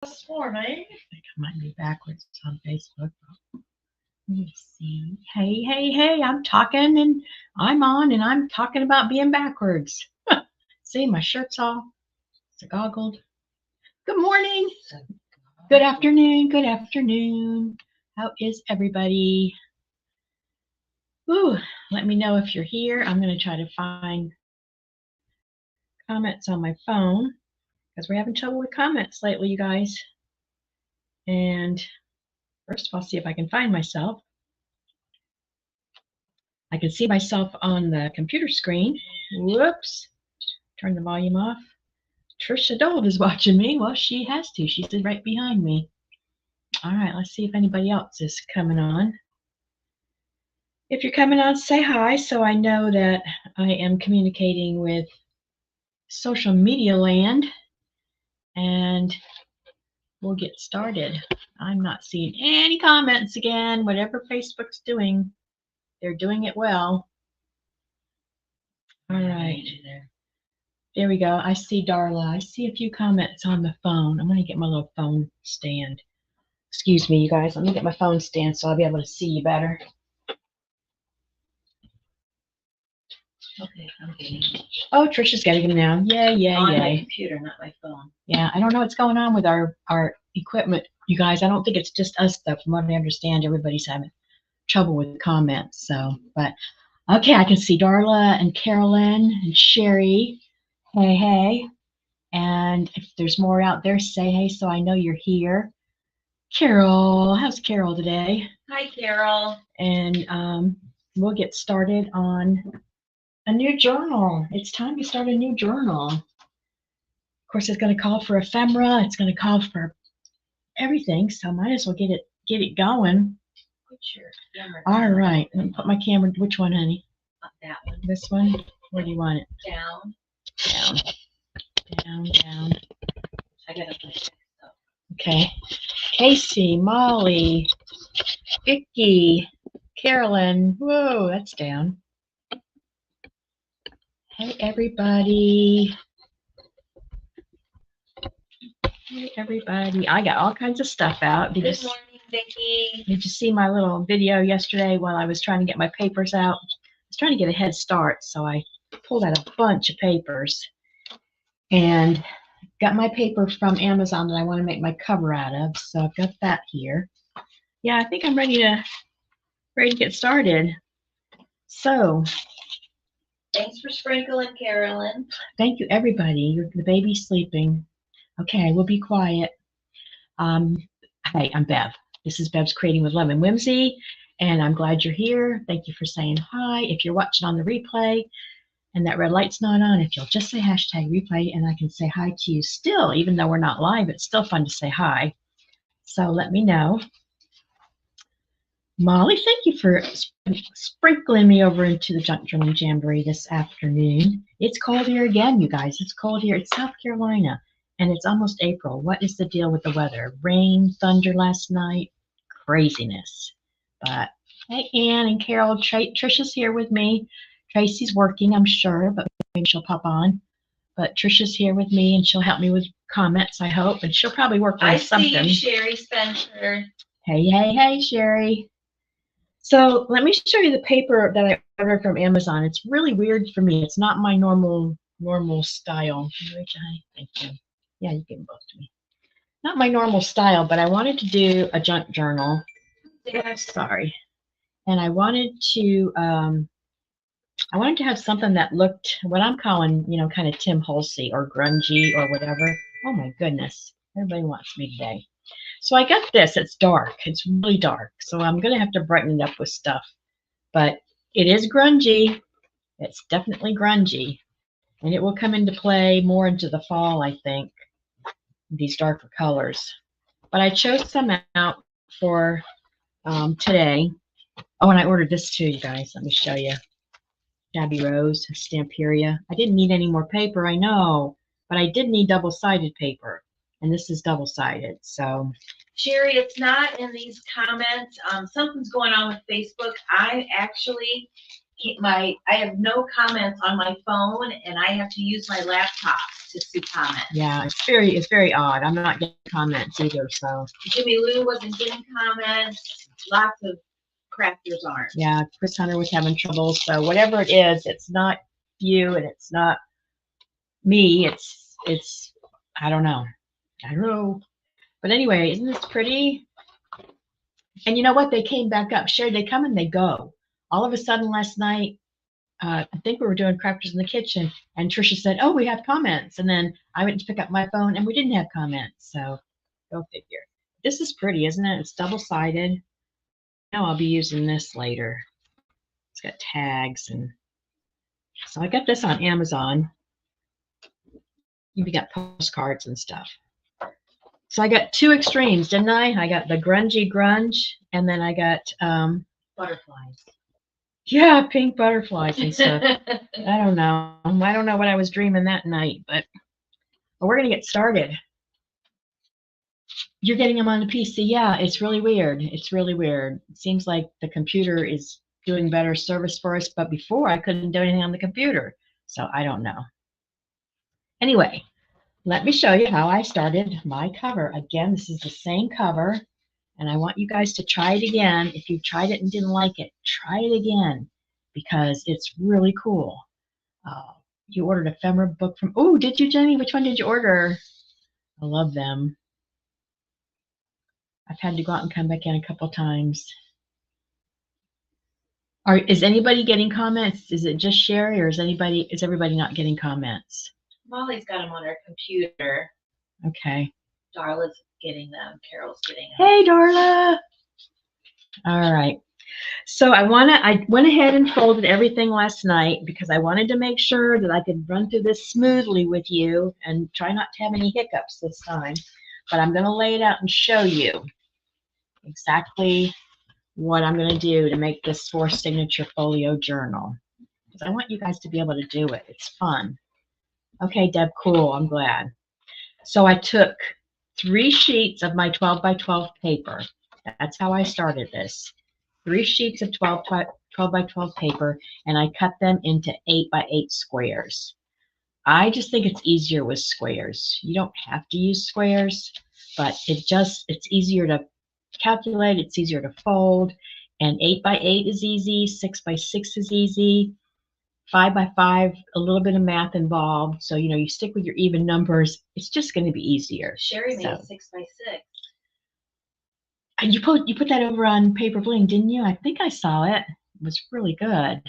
This morning. I think I might be backwards on Facebook. Let me see. Hey, hey, hey, I'm talking and I'm on and I'm talking about being backwards. See, my shirt's all goggled. Good morning. Good afternoon. Good afternoon. How is everybody? Woo, let me know if you're here. I'm going to try to find comments on my phone because we're having trouble with comments lately, you guys. And first of all, see if I can find myself. I can see myself on the computer screen. Whoops. Turn the volume off. Trisha Dold is watching me. Well, she has to. She's right behind me. All right, let's see if anybody else is coming on. If you're coming on, say hi so I know that I am communicating with social media land. And we'll get started. I'm not seeing any comments again. Whatever Facebook's doing, they're doing it well. All right. There we go. I see Darla. I see a few comments on the phone. I'm going to get my little phone stand. Excuse me, you guys. Let me get my phone stand so I'll be able to see you better. Okay, I'm getting it. Oh, Trisha's getting them now. Yay, yay, On my yay. computer, not my phone. Yeah, I don't know what's going on with our equipment, you guys. I don't think it's just us, though. From what I understand, everybody's having trouble with comments. So, but okay, I can see Darla and Carolyn and Sherry. Hey, hey. And if there's more out there, say hey so I know you're here. Carol, how's Carol today? Hi, Carol. And we'll get started on a new journal. It's time to start a new journal. Of course, it's going to call for ephemera. It's going to call for everything. So might as well get it going. Put your camera All down. right, let me put my camera. Which one, honey? That one. This one? Where do you want it? Down. Down. Down, down. I gotta put it up. Okay. Casey, Molly, Vicky, Carolyn. Whoa, that's down. Hey, everybody. Hey, everybody. I got all kinds of stuff out. Good morning, Vicky. Did you see my little video yesterday while I was trying to get my papers out? I was trying to get a head start, so I pulled out a bunch of papers and got my paper from Amazon that I want to make my cover out of. So I've got that here. Yeah, I think I'm ready to get started. So thanks for sprinkling, Carolyn. Thank you, everybody. The baby's sleeping. Okay, I will be quiet. Hey, I'm Bev. This is Bev's Creating with Love and Whimsy, and I'm glad you're here. Thank you for saying hi. If you're watching on the replay and that red light's not on, if you'll just say hashtag replay and I can say hi to you still, even though we're not live, it's still fun to say hi. So let me know. Molly, thank you for sprinkling me over into the Junk Journaling Jamboree this afternoon. It's cold here again, you guys. It's cold here. It's South Carolina, and it's almost April. What is the deal with the weather? Rain, thunder last night, craziness. But hey, Ann and Carol, Trisha's here with me. Tracy's working, I'm sure, but maybe she'll pop on. But Trisha's here with me, and she'll help me with comments, I hope, and she'll probably work on something. I see you, Sherry Spencer. Hey, hey, hey, Sherry. So let me show you the paper that I ordered from Amazon. It's really weird for me. It's not my normal style. Thank you. Yeah, you can both to me. Not my normal style, but I wanted to do a junk journal. Sorry. And I wanted to have something that looked what I'm calling, kind of Tim Halsey or grungy or whatever. Oh my goodness. Everybody wants me today. So I got this. It's dark. It's really dark. So I'm going to have to brighten it up with stuff. But it is grungy. It's definitely grungy. And it will come into play more into the fall, I think, these darker colors. But I chose some out for today. Oh, and I ordered this too, you guys. Let me show you. Shabby Rose, Stamperia. I didn't need any more paper, I know. But I did need double-sided paper. And this is double-sided, so... Sherry, it's not in these comments. Something's going on with Facebook. I actually I have no comments on my phone, and I have to use my laptop to see comments. Yeah, it's very odd. I'm not getting comments either, so. Jimmy Lou wasn't getting comments. Lots of crafters aren't. Yeah, Chris Hunter was having trouble, so whatever it is, it's not you and it's not me. It's I don't know. I don't know. But anyway, isn't this pretty? And you know what? They came back up. Sherry, they come and they go. All of a sudden last night, I think we were doing crafters in the kitchen, and Trisha said, "Oh, we have comments." And then I went to pick up my phone, and we didn't have comments. So go figure. This is pretty, isn't it? It's double-sided. Now I'll be using this later. It's got tags, and so I got this on Amazon. You got postcards and stuff. So I got two extremes, didn't I? I got the grungy grunge, and then I got Butterflies. yeah, pink butterflies and stuff. I don't know. I don't know what I was dreaming that night, but well, we're gonna get started. You're getting them on the PC. Yeah, it's really weird. It's really weird. It seems like the computer is doing better service for us, but before I couldn't do anything on the computer. So I don't know. Anyway, let me show you how I started my cover. Again, this is the same cover, and I want you guys to try it again. If you tried it and didn't like it, try it again because it's really cool. You ordered a ephemera book from, oh, did you, Jenny? Which one did you order? I love them. I've had to go out and come back in a couple times. Is anybody getting comments? Is it just Sherry, or is everybody not getting comments? Molly's got them on her computer. Okay. Darla's getting them. Carol's getting them. Hey, Darla. All right. So I went ahead and folded everything last night because I wanted to make sure that I could run through this smoothly with you and try not to have any hiccups this time. But I'm going to lay it out and show you exactly what I'm going to do to make this 4-signature folio journal. Because I want you guys to be able to do it. It's fun. Okay, Deb, cool. I'm glad. So I took 3 sheets of my 12 by 12 paper. That's how I started this. 3 sheets of 12 by 12 paper, and I cut them into 8 by 8 squares. I just think it's easier with squares. You don't have to use squares, but it's easier to calculate, it's easier to fold, and 8 by 8 is easy, 6 by 6 is easy, 5 by 5, a little bit of math involved. So, you stick with your even numbers. It's just going to be easier. Sherry made 6 by 6. And you put that over on Paper Bling, didn't you? I think I saw it. It was really good.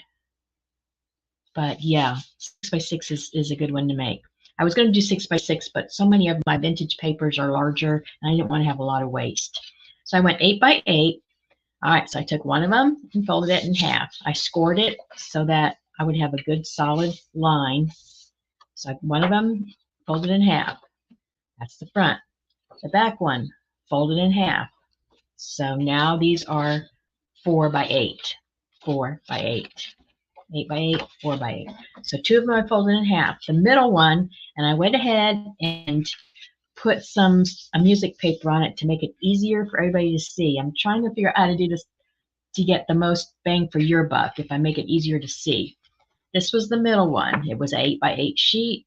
But yeah, 6 by 6 is a good one to make. I was going to do 6 by 6, but so many of my vintage papers are larger, and I didn't want to have a lot of waste. So I went 8 by 8. All right, so I took one of them and folded it in half. I scored it so that I would have a good solid line. So one of them folded in half. That's the front. The back one folded in half. So now these are 4 by 8. 4 by 8. 8 by 8, 4 by 8. So 2 of them I folded in half. The middle one, and I went ahead and put a music paper on it to make it easier for everybody to see. I'm trying to figure out how to do this to get the most bang for your buck if I make it easier to see. This was the middle one. It was an 8 by 8 sheet,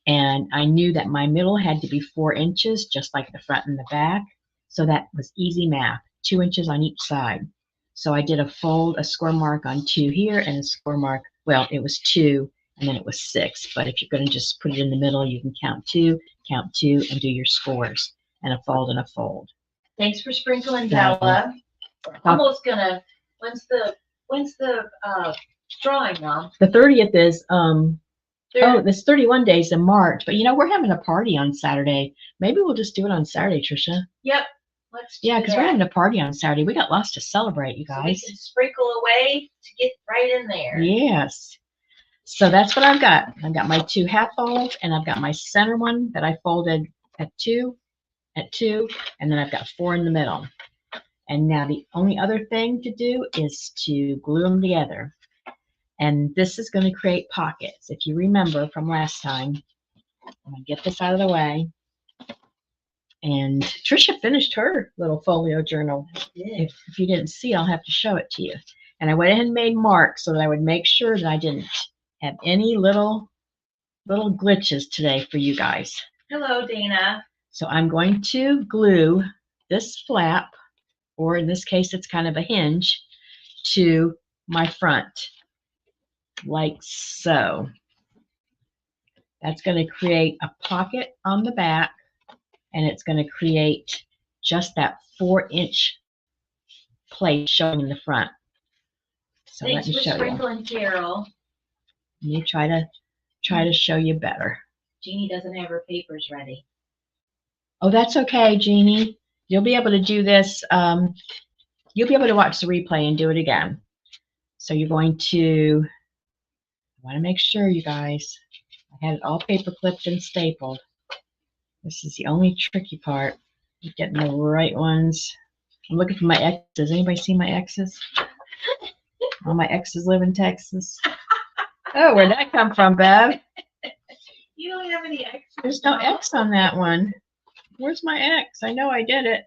and I knew that my middle had to be 4 inches, just like the front and the back. So that was easy math, 2 inches on each side. So I did a score mark on 2 here, and a score mark, well, it was 2, and then it was 6. But if you're going to just put it in the middle, you can count 2, and do your scores, and a fold and a fold. Thanks for sprinkling, Bella. Almost gonna. When's the drawing, Mom? The 30th is there's 31 days in March, but we're having a party on Saturday. Maybe we'll just do it on Saturday, Trisha. Yep. Let's do Yeah, because we're having a party on Saturday. We got lots to celebrate, you So we guys. can sprinkle away to get right in there. Yes. So that's what I've got. I've got my 2 half folds, and I've got my center one that I folded at 2, and then I've got 4 in the middle. And now the only other thing to do is to glue them together. And this is going to create pockets. If you remember from last time, I'm going to get this out of the way. And Trisha finished her little folio journal. If you didn't see, I'll have to show it to you. And I went ahead and made marks so that I would make sure that I didn't have any little glitches today for you guys. Hello, Dana. So I'm going to glue this flap, or in this case it's kind of a hinge, to my front, like so. That's going to create a pocket on the back, and it's going to create just that 4-inch place showing in the front. So Thanks let me for show you. sprinkling, Carol. Let me try to show you better. Jeannie doesn't have her papers ready. Oh, that's okay, Jeannie. You'll be able to do this. You'll be able to watch the replay and do it again. So you're going to, I want to make sure, you guys, I had it all paper clipped and stapled. This is the only tricky part, getting the right ones. I'm looking for my X's. Anybody see my X's? All my X's live in Texas. Oh, where'd that come from, Bev? You don't have any extra. There's no X on that one. Where's my X? I know I did it.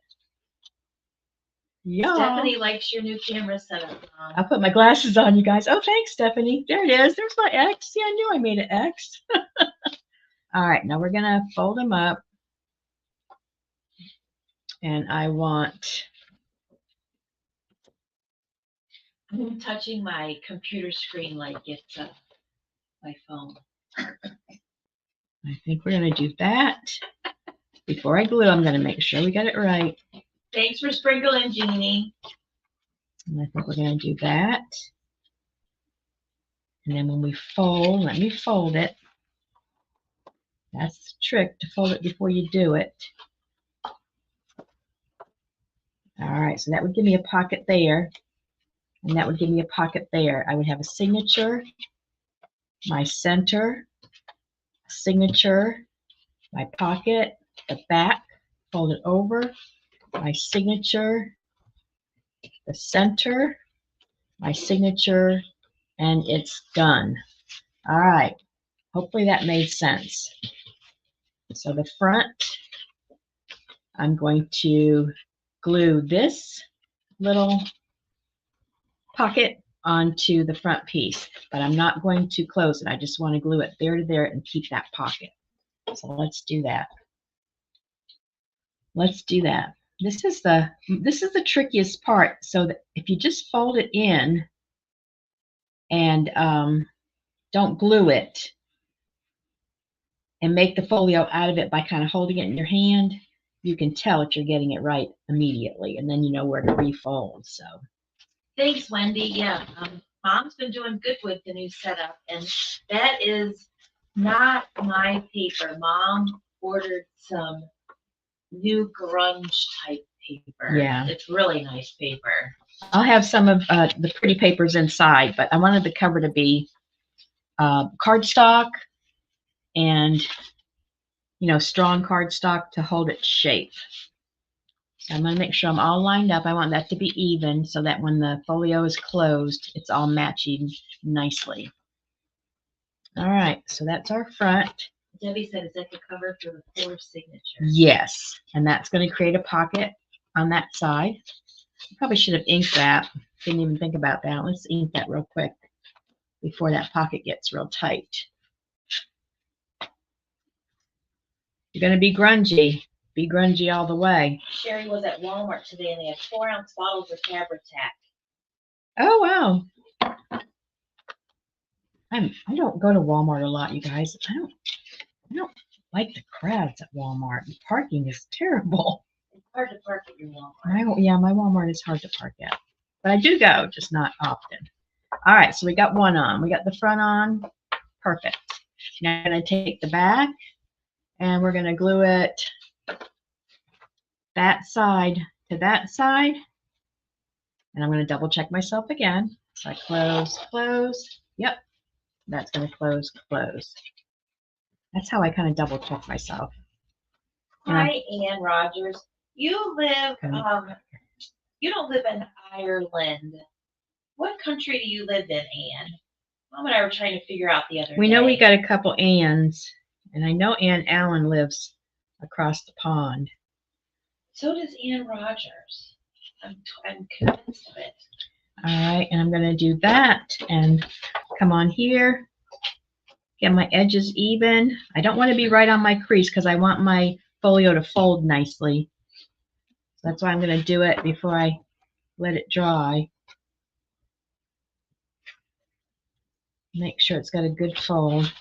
Yeah. Stephanie likes your new camera setup, Mom. I'll put my glasses on, you guys. Oh, thanks, Stephanie. There it is. There's my X. See, I knew I made an X. All right, now we're going to fold them up. And I want... I'm touching my computer screen like it's my phone. I think we're going to do that. Before I glue, I'm going to make sure we got it right. Thanks for sprinkling, Jeannie. And I think we're going to do that. And then when we fold, let me fold it. That's the trick, to fold it before you do it. All right, so that would give me a pocket there. And that would give me a pocket there. I would have a signature, my center, signature, my pocket, the back, fold it over, my signature, the center, my signature, and it's done. All right, hopefully that made sense. So the front, I'm going to glue this little pocket onto the front piece, but I'm not going to close it. I just want to glue it there to there and keep that pocket. So let's do that. Let's do that. This is the trickiest part. So that if you just fold it in and don't glue it and make the folio out of it by kind of holding it in your hand, you can tell if you're getting it right immediately, and then you know where to refold. So Thanks, Wendy. Yeah, Mom's been doing good with the new setup, and that is not my paper. Mom ordered some new grunge type paper. Yeah. It's really nice paper. I'll have some of the pretty papers inside, but I wanted the cover to be cardstock and, you know, strong cardstock to hold its shape. So I'm going to make sure I'm all lined up. I want that to be even so that when the folio is closed, it's all matching nicely. All right, so that's our front. Debbie said, is that the cover for the 4 signature? Yes, and that's going to create a pocket on that side. I probably should have inked that. Didn't even think about that. Let's ink that real quick before that pocket gets real tight. You're going to be grungy. Be grungy all the way. Sherry was at Walmart today and they had 4-ounce bottles of Fabri-Tac. Oh, wow. I don't go to Walmart a lot, you guys. I don't like the crowds at Walmart. The parking is terrible. It's hard to park at your Walmart. Yeah, my Walmart is hard to park at. But I do go, just not often. All right, so we got one on. We got the front on. Perfect. Now I'm going to take the back and we're going to glue it that side to that side. And I'm going to double check myself again. So I close, close. Yep. That's going to close, close. That's how I kind of double check myself. Hi, Ann Rogers. You live, you don't live in Ireland. What country do you live in, Ann? Mom and I were trying to figure out the other day. We know we got a couple Anns, and I know Ann Allen lives across the pond. So does Ann Rogers. I'm convinced of it. All right, and I'm going to do that and come on here, get my edges even. I don't want to be right on my crease because I want my folio to fold nicely. So that's why I'm going to do it before I let it dry. Make sure it's got a good fold.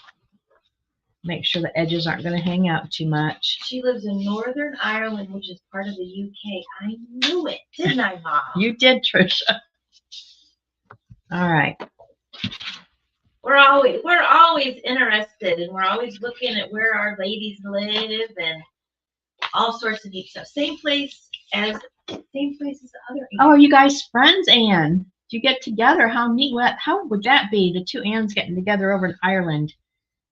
Make sure the edges aren't going to hang out too much. She lives in Northern Ireland, which is part of the UK. I knew it, didn't I, Mom? You did, Trisha. All right. We're always interested, and we're always looking at where our ladies live and all sorts of neat stuff. Same place as the other. Oh, are you guys friends, Anne? Do you get together? How neat. How would that be? The two Anns getting together over in Ireland.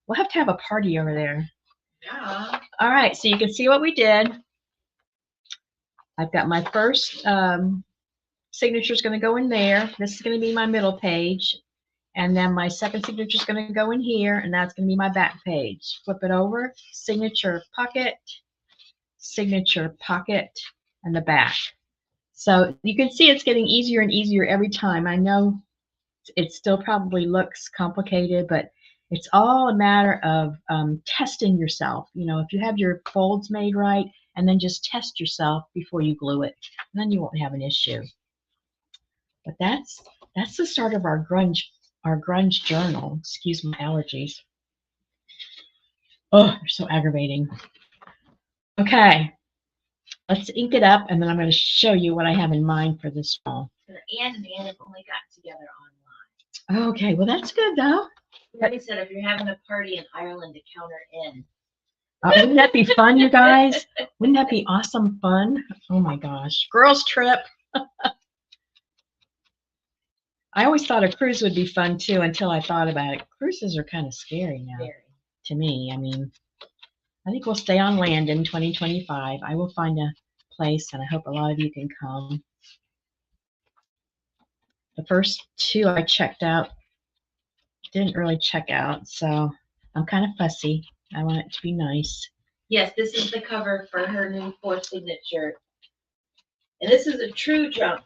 We'll have to have a party over there. Yeah. All right, so you can see what we did. I've got my first signature is going to go in there. This is going to be my middle page. And then my second signature is going to go in here, and that's going to be my back page. Flip it over, signature pocket, and the back. So you can see it's getting easier and easier every time. I know it still probably looks complicated, but it's all a matter of testing yourself. You know, if you have your folds made right, and then just test yourself before you glue it, and then you won't have an issue. But that's the start of our grunge journal. Excuse my allergies. Oh, they're so aggravating. Okay, let's ink it up, and then I'm going to show you what I have in mind for this fall. Anne and Anne have only gotten together online. Okay, well that's good though. Debbie said if you're having a party in Ireland to count her in. Wouldn't that be fun, you guys? Wouldn't that be awesome fun? Oh my gosh, girls trip. I always thought a cruise would be fun too until I thought about it. Cruises are kind of scary now to me. I mean, I think we'll stay on land in 2025. I will find a place, and I hope a lot of you can come. The first two I checked out didn't really check out, so I'm kind of fussy. I want it to be nice. Yes, this is the cover for her new 4th signature. And this is a true journal.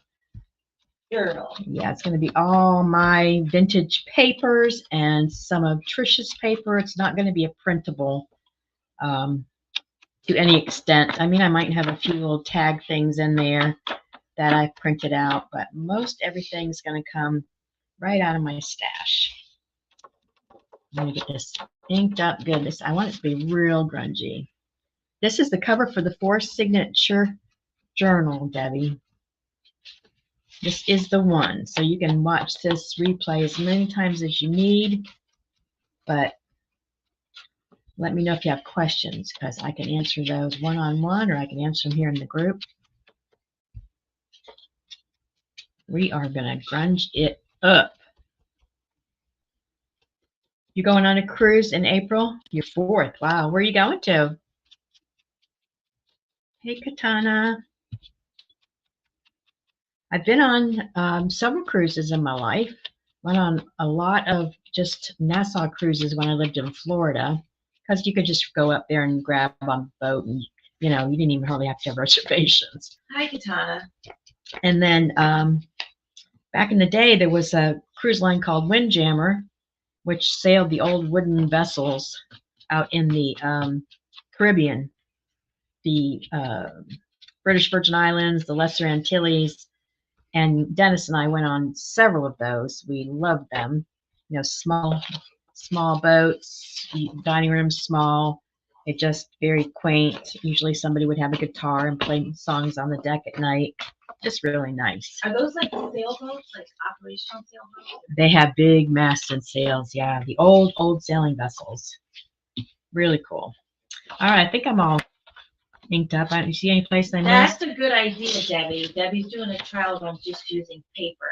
Yeah, it's going to be all my vintage papers and some of Trisha's paper. It's not going to be a printable to any extent. I mean, I might have a few little tag things in there that I printed out, but most everything's going to come right out of my stash. I'm going to get this inked up good. I want it to be real grungy. This is the cover for the 4th signature journal, Debbie. This is the one. So you can watch this replay as many times as you need, but let me know if you have questions, because I can answer those one-on-one, or I can answer them here in the group. We are going to grunge it up. You going on a cruise in April? Your 4th. Wow. Where are you going to? Hey, Katana. I've been on several cruises in my life. Went on a lot of just Nassau cruises when I lived in Florida, because you could just go up there and grab on the boat, and you know, you didn't even hardly have to have reservations. Hi, Katana. And then back in the day, there was a cruise line called Windjammer, which sailed the old wooden vessels out in the Caribbean, the British Virgin Islands, the Lesser Antilles. And Dennis and I went on several of those. We loved them. You know, small boats, dining rooms small. It just very quaint. Usually somebody would have a guitar and play songs on the deck at night. Just really nice. Are those like sailboats, like operational sailboats? They have big masts and sails. Yeah, the old sailing vessels. Really cool. All right, I think I'm all inked up. You see any place I missed? That's a good idea, Debbie. Debbie's doing a trial run just using paper.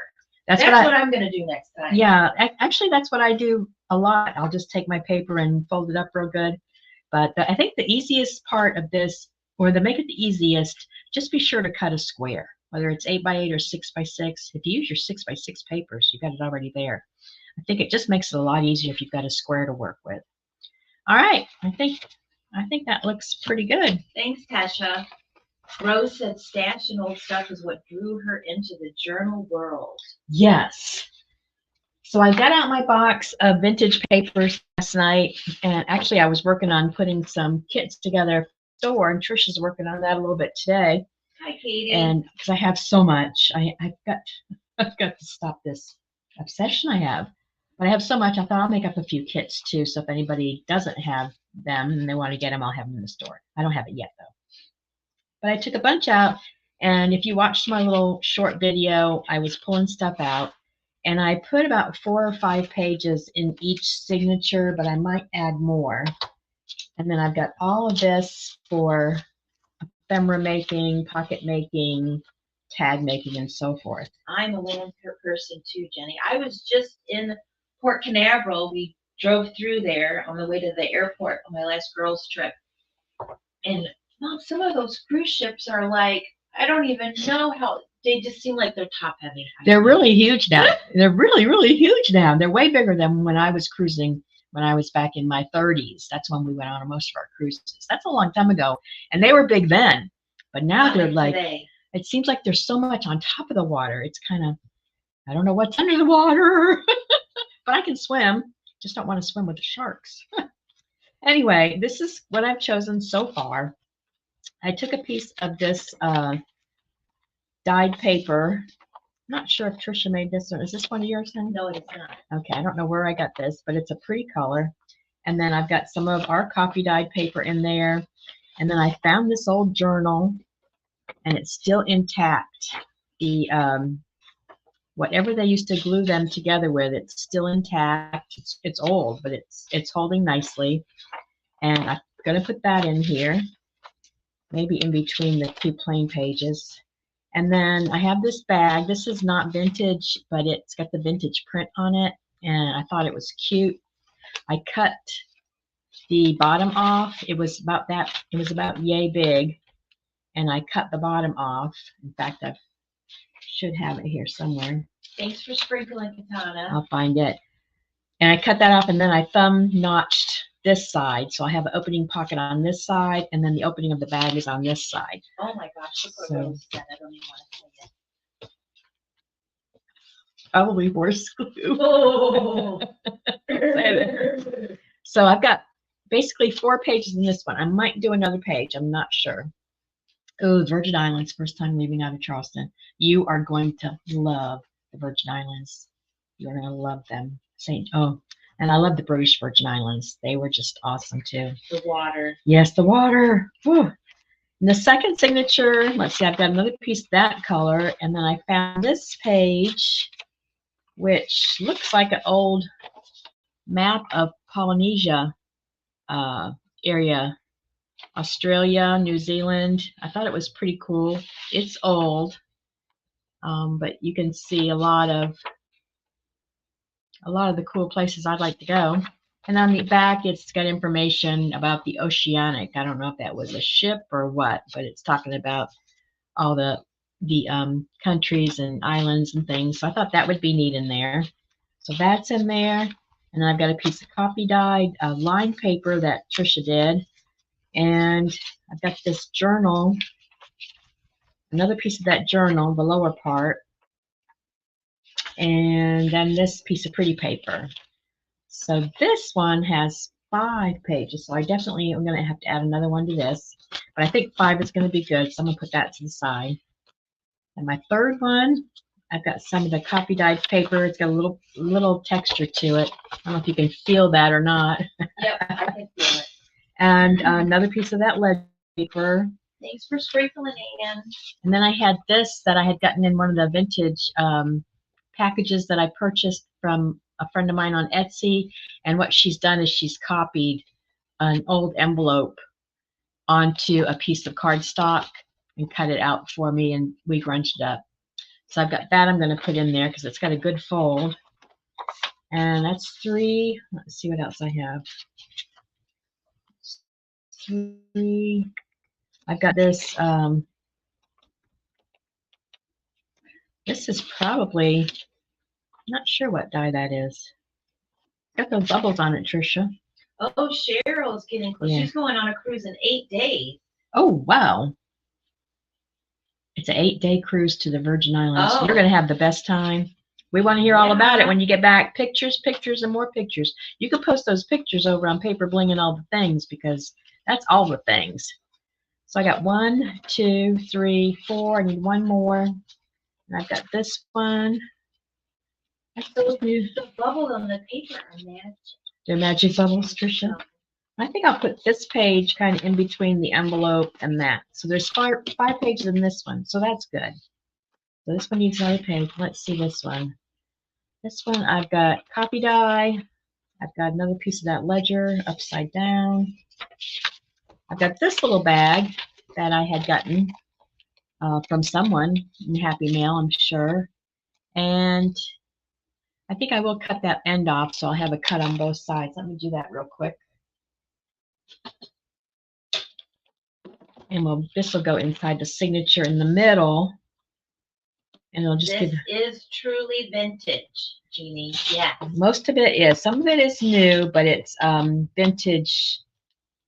That's what I'm going to do next time. Yeah, actually, that's what I do a lot. I'll just take my paper and fold it up real good. But I think the easiest part of this, or to make it the easiest, just be sure to cut a square, whether it's 8x8 or 6x6. If you use your 6x6 papers, you've got it already there. I think it just makes it a lot easier if you've got a square to work with. All right, I think that looks pretty good. Thanks, Tasha. Rose said stashing old stuff is what drew her into the journal world. Yes. So I got out my box of vintage papers last night, and actually I was working on putting some kits together for the store, and Trisha's working on that a little bit today. Hi, Katie. And because I have so much, I've got to stop this obsession I have. But I have so much, I thought I'll make up a few kits too, so if anybody doesn't have them and they want to get them, I'll have them in the store. I don't have it yet though. But I took a bunch out, and if you watched my little short video, I was pulling stuff out, and I put about 4 or 5 pages in each signature, but I might add more. And then I've got all of this for ephemera making, pocket making, tag making, and so forth. I'm a land person too, Jenny. I was just in Port Canaveral. We drove through there on the way to the airport on my last girls' trip. And Mom, some of those cruise ships are like, I don't even know how, they just seem like they're top heavy. They're really huge now. They're really, really huge now. They're way bigger than when I was cruising when I was back in my 30s. That's when we went on most of our cruises. That's a long time ago. And they were big then. But now Not they're like, today. it seems like there's so much on top of the water. It's kind of, I don't know what's under the water. But I can swim. Just don't want to swim with the sharks. Anyway, this is what I've chosen so far. I took a piece of this dyed paper. Not sure if Trisha made this one. Is this one of yours, honey? No, it is not. Okay, I don't know where I got this, but it's a pretty color. And then I've got some of our copy dyed paper in there. And then I found this old journal, and it's still intact. The whatever they used to glue them together with, it's still intact. It's old, but it's holding nicely. And I'm gonna put that in here, maybe in between the 2 plain pages. And then I have this bag. This is not vintage, but it's got the vintage print on it, and I thought it was cute. I cut the bottom off. It was about that. It was about yay big, and I cut the bottom off. In fact, I should have it here somewhere. Thanks for sprinkling, Katana. I'll find it. And I cut that off, and then I thumb notched this side. So I have an opening pocket on this side, and then the opening of the bag is on this side. Oh my gosh, look what So- Rose said. I don't even want to say it. Probably horse glue. Oh. So I've got basically 4 pages in this one. I might do another page. I'm not sure. Oh, Virgin Islands, first time leaving out of Charleston. You are going to love the Virgin Islands. You're going to love them. And I love the British Virgin Islands. They were just awesome too. The water. Yes, the water. Whew. And the second signature, let's see, I've got another piece of that color, and then I found this page, which looks like an old map of Polynesia area, Australia, New Zealand. I thought it was pretty cool. It's old, but you can see a lot of the cool places I'd like to go. And on the back, it's got information about the Oceanic. I don't know if that was a ship or what, but it's talking about all the countries and islands and things. So I thought that would be neat in there. So that's in there. And then I've got a piece of copy dyed lined paper that Trisha did. And I've got this journal, another piece of that journal, the lower part. And then this piece of pretty paper. So this one has 5 pages. So I definitely am going to have to add another one to this. But I think 5 is going to be good. So I'm going to put that to the side. And my third one, I've got some of the copy dyed paper. It's got a little texture to it. I don't know if you can feel that or not. Yep, I can feel it. And another piece of that lead paper. Thanks for sprinkling, Ann. And then I had this that I had gotten in one of the vintage packages that I purchased from a friend of mine on Etsy. And what she's done is she's copied an old envelope onto a piece of cardstock and cut it out for me, and we crunched it up. So I've got that I'm going to put in there because it's got a good fold. And that's 3. Let's see what else I have. 3. I've got this. This is probably, not sure what dye that is. Got those bubbles on it, Trisha. Oh, Cheryl's getting close. Yeah. She's going on a cruise in 8 days. Oh, wow. It's an 8-day cruise to the Virgin Islands. Oh. You're going to have the best time. We want to hear all about it Yeah. when you get back. Pictures, pictures, and more pictures. You can post those pictures over on Paper Bling and all the things because that's all the things. So I got 1, 2, 3, 4. I need one more. And I've got this one. I told you. The bubbles on the paper are magic. They're magic bubbles, Tricia. I think I'll put this page kind of in between the envelope and that. So there's five pages in this one. So that's good. So this one needs another page. Let's see this one. This one I've got copy die. I've got another piece of that ledger upside down. I've got this little bag that I had gotten from someone in Happy Mail, I'm sure. And I think I will cut that end off, so I'll have a cut on both sides. Let me do that real quick. And this will go inside the signature in the middle. And it'll just This give. is truly vintage, Jeannie. Yeah. Most of it is. Some of it is new, but it's vintage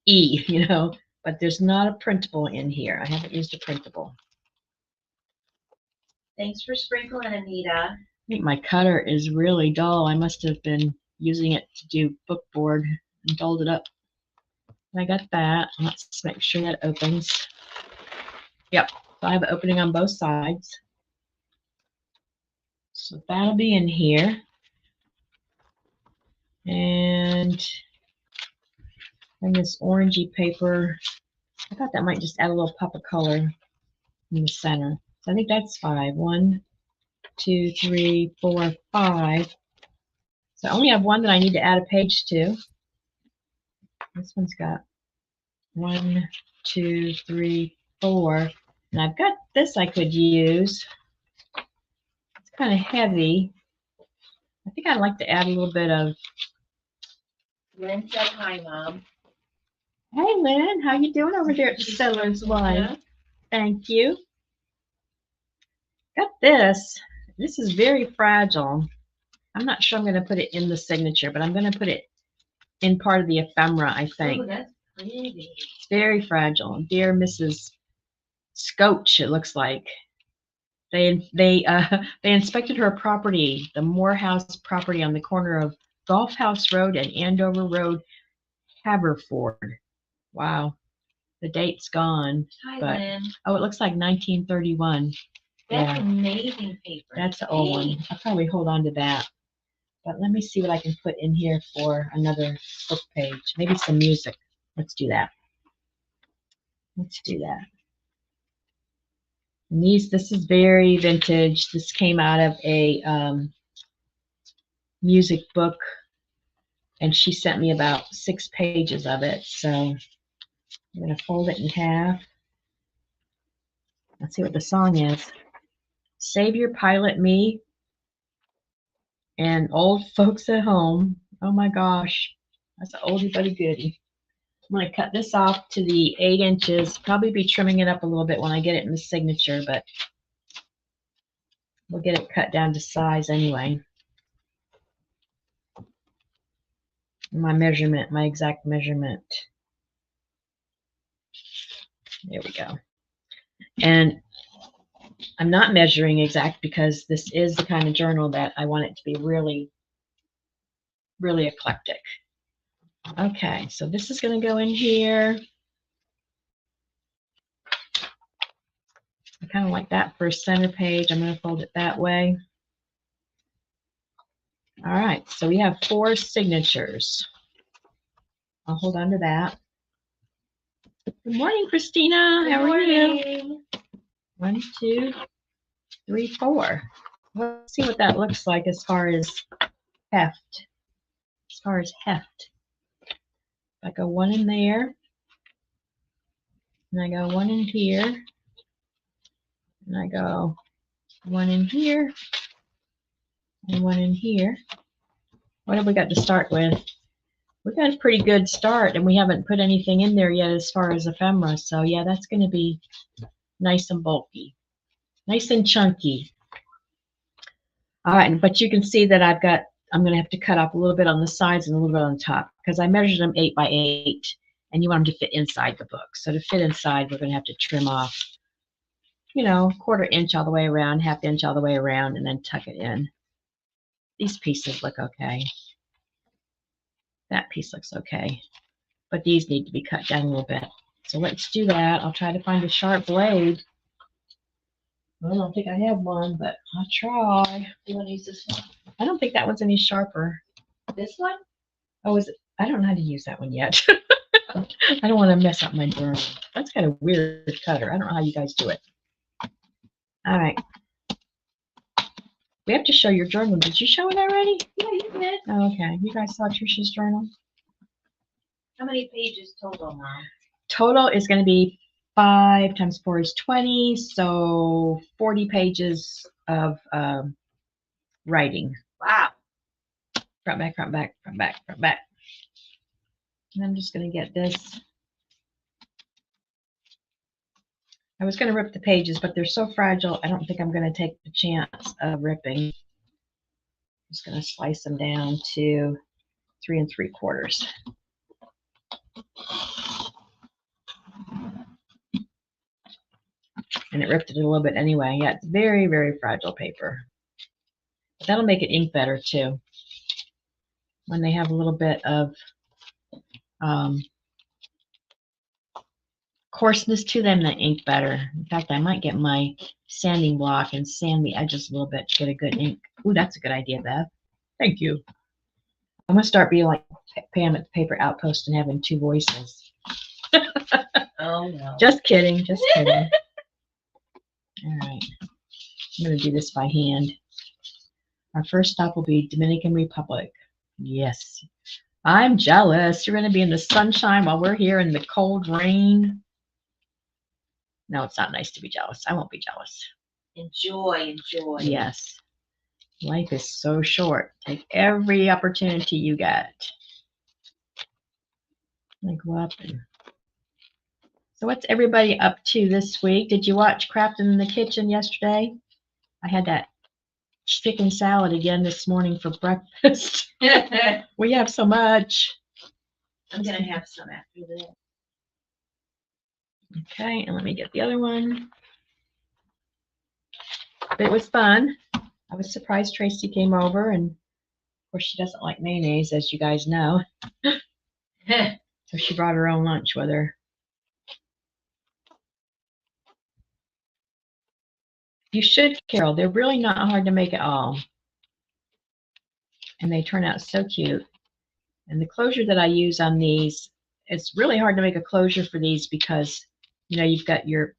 you know. But there's not a printable in here. I haven't used a printable. Thanks for sprinkling, Anita. I think my cutter is really dull. I must have been using it to do book board and dulled it up. I got that. Let's make sure that opens. Yep. So I have an opening on both sides. So that'll be in here. And this orangey paper, I thought that might just add a little pop of color in the center. So I think that's 5. 1, 2, 3, 4, 5. So I only have one that I need to add a page to. This one's got 1, 2, 3, 4. And I've got this I could use. It's kind of heavy. I think I'd like to add a little bit of. Lynn said hi, Mom. Hey, Lynn, how you doing over there at the Settler's Wife? Yeah. Thank you. Got this. This is very fragile. I'm not sure I'm going to put it in the signature, but I'm going to put it in part of the ephemera, I think. Oh, that's pretty. It's very fragile. Dear Mrs. Scotch, it looks like. They inspected her property, the Morehouse property on the corner of Golf House Road and Andover Road, Haverford. Wow. The date's gone. Hi, But- Lynn. Oh, it looks like 1931. That's Yeah. amazing paper. That's the old one. I'll probably hold on to that. But let me see what I can put in here for another book page. Maybe some music. Let's do that. Let's do that. And this is very vintage. This came out of a music book, and she sent me about 6 pages of it. So I'm going to fold it in half. Let's see what the song is. Savior Pilot Me and Old Folks at Home. Oh my gosh, that's an oldie but a goodie. I'm going to cut this off to the 8 inches. Probably be trimming it up a little bit when I get it in the signature, but we'll get it cut down to size anyway. My measurement, my exact measurement. There we go. And I'm not measuring exact because this is the kind of journal that I want it to be really, really eclectic. Okay, so this is going to go in here. I kind of like that for a center page. I'm going to fold it that way. All right, so we have 4 signatures. I'll hold on to that. Good morning, Christina. How are you? 1, 2, 3, 4. Let's see what that looks like as far as heft. As far as heft. I go 1 in there. And I go 1 in here. And I go 1 in here. And 1 in here. What have we got to start with? We've got a pretty good start, and we haven't put anything in there yet as far as ephemera. So yeah, that's going to be nice and bulky. Nice and chunky. All right, but you can see that I'm going to have to cut off a little bit on the sides and a little bit on the top because I measured them 8 by 8, and you want them to fit inside the book. So to fit inside, we're going to have to trim off you know, 1/4 inch all the way around, 1/2 inch all the way around, and then tuck it in. These pieces look okay. That piece looks okay. But these need to be cut down a little bit. So let's do that. I'll try to find a sharp blade. I don't think I have one, but I'll try. You want to use this one? I don't think that one's any sharper. This one? Oh, is it? I don't know how to use that one yet. I don't want to mess up my journal. That's got a weird cutter. I don't know how you guys do it. All right. We have to show your journal. Did you show it already? Yeah, you did. Oh, okay. You guys saw Trisha's journal? How many pages total, Mom? Total is going to be 5 times 4 is 20. So 40 pages of writing. Wow. Front, back, front, back, front, back, front, back. And I'm just going to get this. I was going to rip the pages, but they're so fragile, I don't think I'm going to take the chance of ripping. I'm just going to slice them down to 3 3/4. And it ripped it a little bit anyway. Yeah, it's very, very fragile paper. But that'll make it ink better too. When they have a little bit of coarseness to them, they ink better. In fact, I might get my sanding block and sand the edges a little bit to get a good ink. Ooh, that's a good idea, Bev. Thank you. I'm gonna start being like Pam at the Paper Outpost and having 2 voices. Oh, no. Just kidding, just kidding. All right, I'm gonna do this by hand. Our first stop will be Dominican Republic. Yes, I'm jealous. You're gonna be in the sunshine while we're here in the cold rain. No, it's not nice to be jealous. I won't be jealous. Enjoy, enjoy. Yes. Life is so short. Take every opportunity you get. Like what? So what's everybody up to this week? Did you watch Crafting in the Kitchen yesterday? I had that chicken salad again this morning for breakfast. We have so much. I'm going to have some after this. Okay, and let me get the other one. But it was fun. I was surprised Tracy came over, and of course she doesn't like mayonnaise, as you guys know. So she brought her own lunch with her. You should, Carol. They're really not hard to make at all. And they turn out so cute. And the closure that I use on these, it's really hard to make a closure for these because, you know, you've got your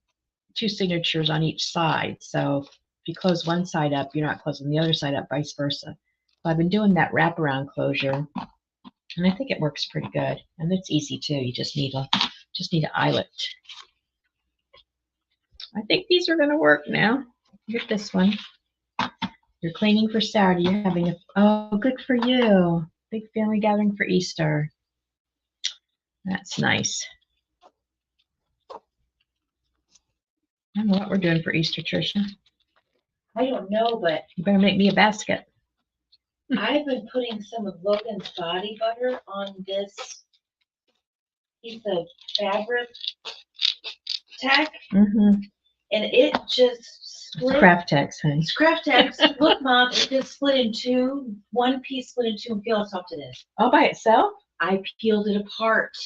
2 signatures on each side. So if you close one side up, you're not closing the other side up, vice versa. So I've been doing that wraparound closure, and I think it works pretty good. And it's easy too. You just need an eyelet. I think these are going to work now. Get this one. You're cleaning for Saturday. You're having a, oh, good for you. Big family gathering for Easter. That's nice. I don't know what we're doing for Easter, Tricia. I don't know, but You better make me a basket. I've been putting some of Logan's body butter on this piece of fabric tack, Mm-hmm. and it just split. Craft text, honey. It's craft tack. Look, Mom, it just split in 2. One piece split in 2, and feel how soft it is. All by itself? I peeled it apart.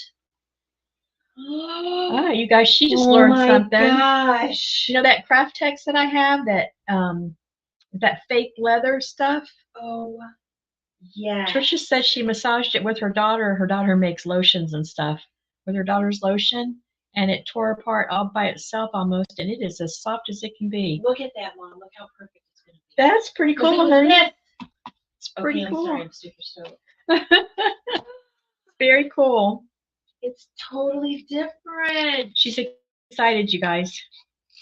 Ah, you guys, she just Oh learned my something. gosh. You know that craft text that I have, that fake leather stuff? Oh, yeah. Trisha says she massaged it with her daughter. Her daughter makes lotions and stuff with her daughter's lotion, and it tore apart all by itself almost, and it is as soft as it can be. Look at that, Mom. Look how perfect it's going to be. That's pretty Look cool, at honey. this. It's pretty Okay, cool. I'm sorry, I'm super stoked. Very cool. It's totally different. She's excited, you guys.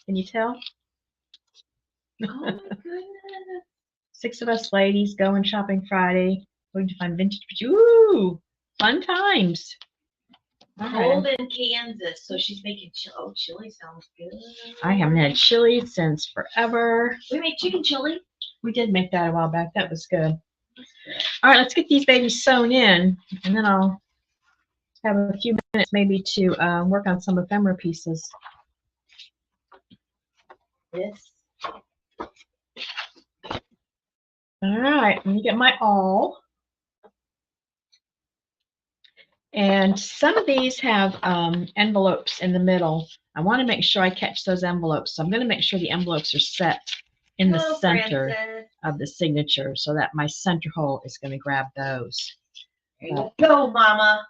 Can you tell? Oh my goodness. 6 of us ladies going shopping Friday, going to find vintage. Ooh, fun times. All right. Cold in Kansas, so she's making chili. Oh, chili sounds good. I haven't had chili since forever. We made chicken chili. We did make that a while back. That was good. All right, let's get these babies sewn in, and then I'll have a few minutes maybe to work on some ephemera pieces. this. All right, let me get my awl. And some of these have envelopes in the middle. I want to make sure I catch those envelopes. So I'm going to make sure the envelopes are set in the Hello, center Francis. of the signature so that my center hole is going to grab those. There you go, Mama.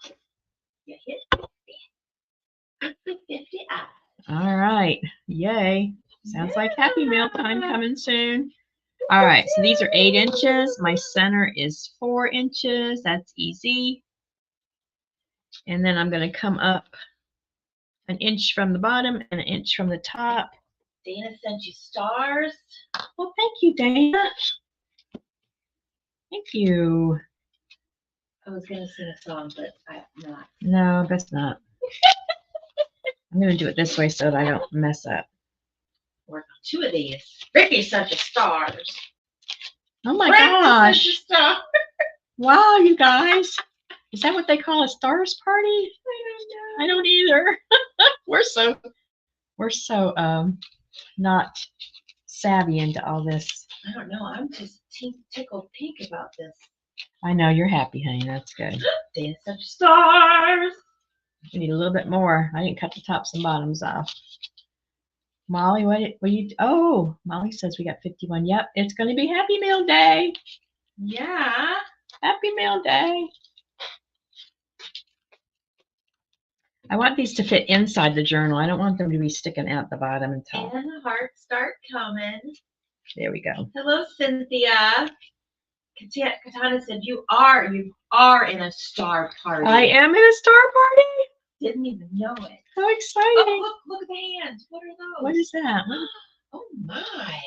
You hit 50 eyes. All right, yay. Sounds like Happy Meal time coming soon. All right, so these are 8 inches. My center is 4 inches. That's easy. And then I'm going to come up an inch from the bottom and an inch from the top. Dana sent you stars. Well, thank you, Dana. Thank you. I was gonna sing a song, but I'm not. No, that's not. I'm going to do it this way so that I don't mess up. Work on 2 of these. Ricky sent you stars. Oh my Francis sent you gosh. stars. Wow, you guys. Is that what they call a stars party? I don't either. We're so not savvy into all this. I don't know. I'm just tickled pink about this. I know you're happy, honey. That's good. Dana sent you stars. We need a little bit more. I didn't cut the tops and bottoms off. Molly, what you? Oh, Molly says we got 51. Yep, it's going to be Happy Meal Day. Yeah. Happy Meal Day. I want these to fit inside the journal. I don't want them to be sticking out the bottom and top. And the hearts start coming. There we go. Hello, Cynthia. Katana said you are in a star party. I am in a star party. Didn't even know it. How exciting. Oh, look at the hands. What are those? What is that? Oh my.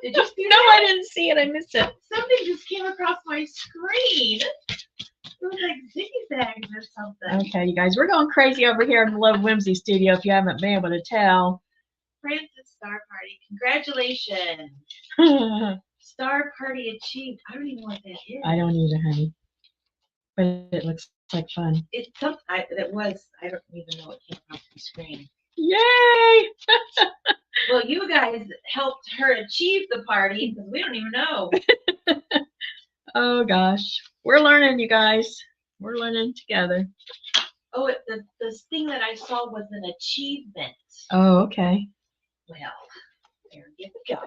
Did you see No, that? I didn't see it. I missed it. Something just came across my screen. It was like zigzags or something. Okay, you guys, we're going crazy over here in the Love Whimsy studio if you haven't been able to tell. Francis Star Party. Congratulations. I Star Party achieved. I don't even know what that is. don't either, honey. But it looks like fun. It's something that was. I don't even know what came across the screen. Yay! Well, you guys helped her achieve the party because we don't even know. Oh gosh. We're learning, you guys. We're learning together. Oh, the thing that I saw was an achievement. Oh, okay. Well, there you go.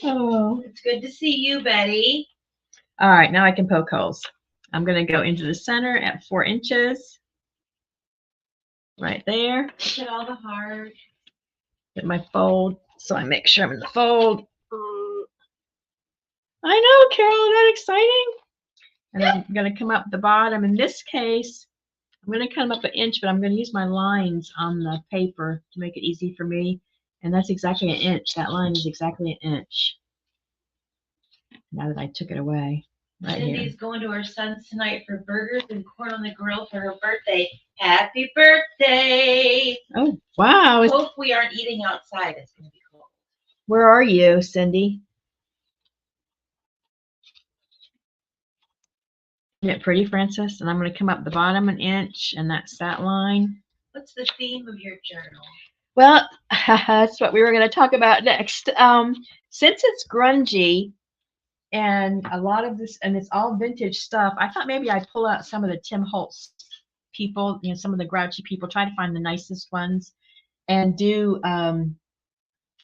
Oh. It's good to see you, Betty. All right, now I can poke holes. I'm going to go into the center at 4 inches. Right there. Look at all the heart. Get my fold so I make sure I'm in the fold. I know, Carol, isn't that exciting? And I'm going to come up the bottom. In this case, I'm going to come up an inch, but I'm going to use my lines on the paper to make it easy for me. And that's exactly an inch. That line is exactly an inch. Now that I took it away. Right here. Cindy's going to her son's tonight for burgers and corn on the grill for her birthday. Happy birthday! Oh, wow. Hope we aren't eating outside. It's going to be cold. Where are you, Cindy? Isn't it pretty, Francis? And I'm going to come up the bottom an inch, and that's that line. What's the theme of your journal? Well, that's what we were going to talk about next. Since it's grungy and a lot of this, and it's all vintage stuff, I thought maybe I'd pull out some of the Tim Holtz people, you know, some of the grouchy people, try to find the nicest ones and do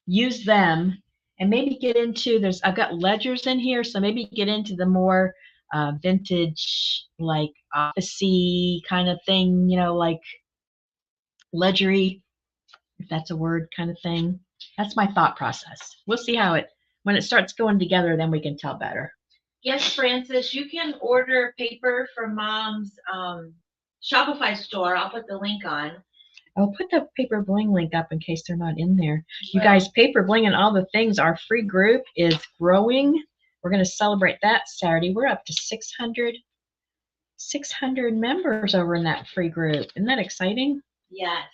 use them and maybe get into, I've got ledgers in here, so maybe get into the more vintage, like office-y kind of thing, you know, like ledgery, if that's a word, kind of thing. That's my thought process. We'll see how when it starts going together, then we can tell better. Yes, Francis, you can order paper from Mom's Shopify store. I'll put the link on. I'll put the Paper Bling link up in case they're not in there. You Well, guys, Paper Bling and all the things, our free group is growing. We're going to celebrate that Saturday. We're up to 600 members over in that free group. Isn't that exciting? Yes.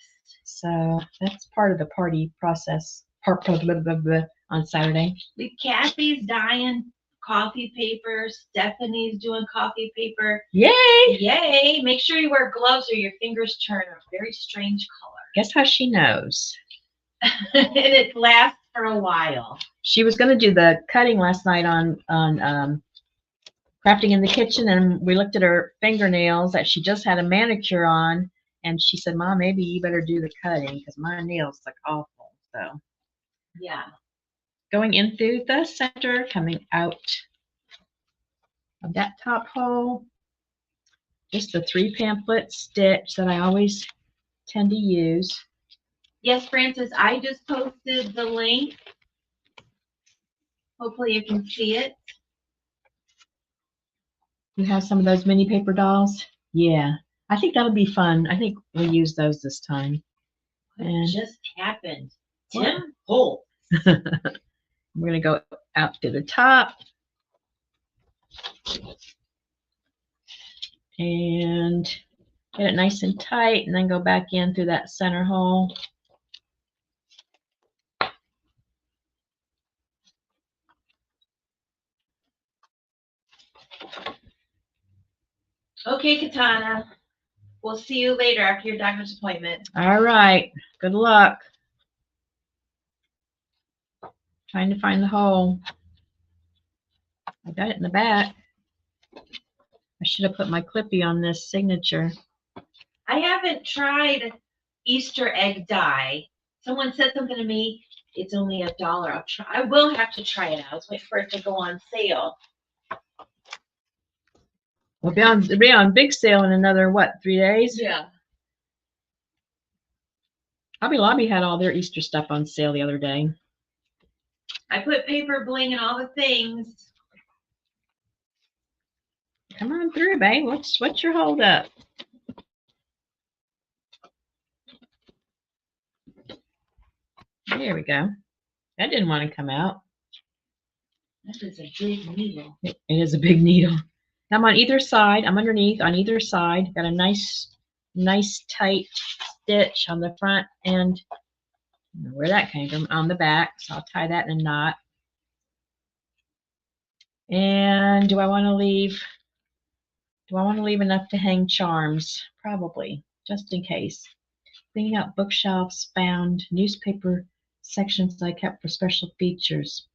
So that's part of the party process on Saturday. Kathy's dying coffee paper. Stephanie's doing coffee paper. Yay! Yay! Make sure you wear gloves or your fingers turn a very strange color. Guess how she knows? and it lasts for a while. She was going to do the cutting last night on crafting in the kitchen, and we looked at her fingernails that she just had a manicure on, and she said, "Mom, maybe you better do the cutting because my nails look awful." So Yeah. going in through the center, coming out of that top hole, just the 3 pamphlet stitch that I always tend to use. Yes, Francis, I just posted the link. Hopefully you can see it. You have some of those mini paper dolls? Yeah, I think that'll be fun. I think we'll use those this time. What And just happened? What? Tim Holt. we're going to go out to the top. And get it nice and tight, and then go back in through that center hole. Okay, Katana. We'll see you later after your doctor's appointment. All right, good luck. Trying to find the hole. I got it in the back. I should have put my clippy on this signature. I haven't tried Easter egg dye. Someone said something to me. It's only $1. I'll try. I will have to try it out. I was waiting for it to go on sale. We'll be on big sale in another, what, 3 days? Yeah. Hobby Lobby had all their Easter stuff on sale the other day. I put paper bling and all the things. Come on through, babe. What's your hold up? There we go. That didn't want to come out. That is a big needle. It is a big needle. I'm on either side. I'm underneath on either side. Got a nice tight stitch on the front and where that came from on the back. So I'll tie that in a knot. And do I want to leave enough to hang charms? Probably, just in case. Cleaning out bookshelves, found newspaper sections I kept for special features.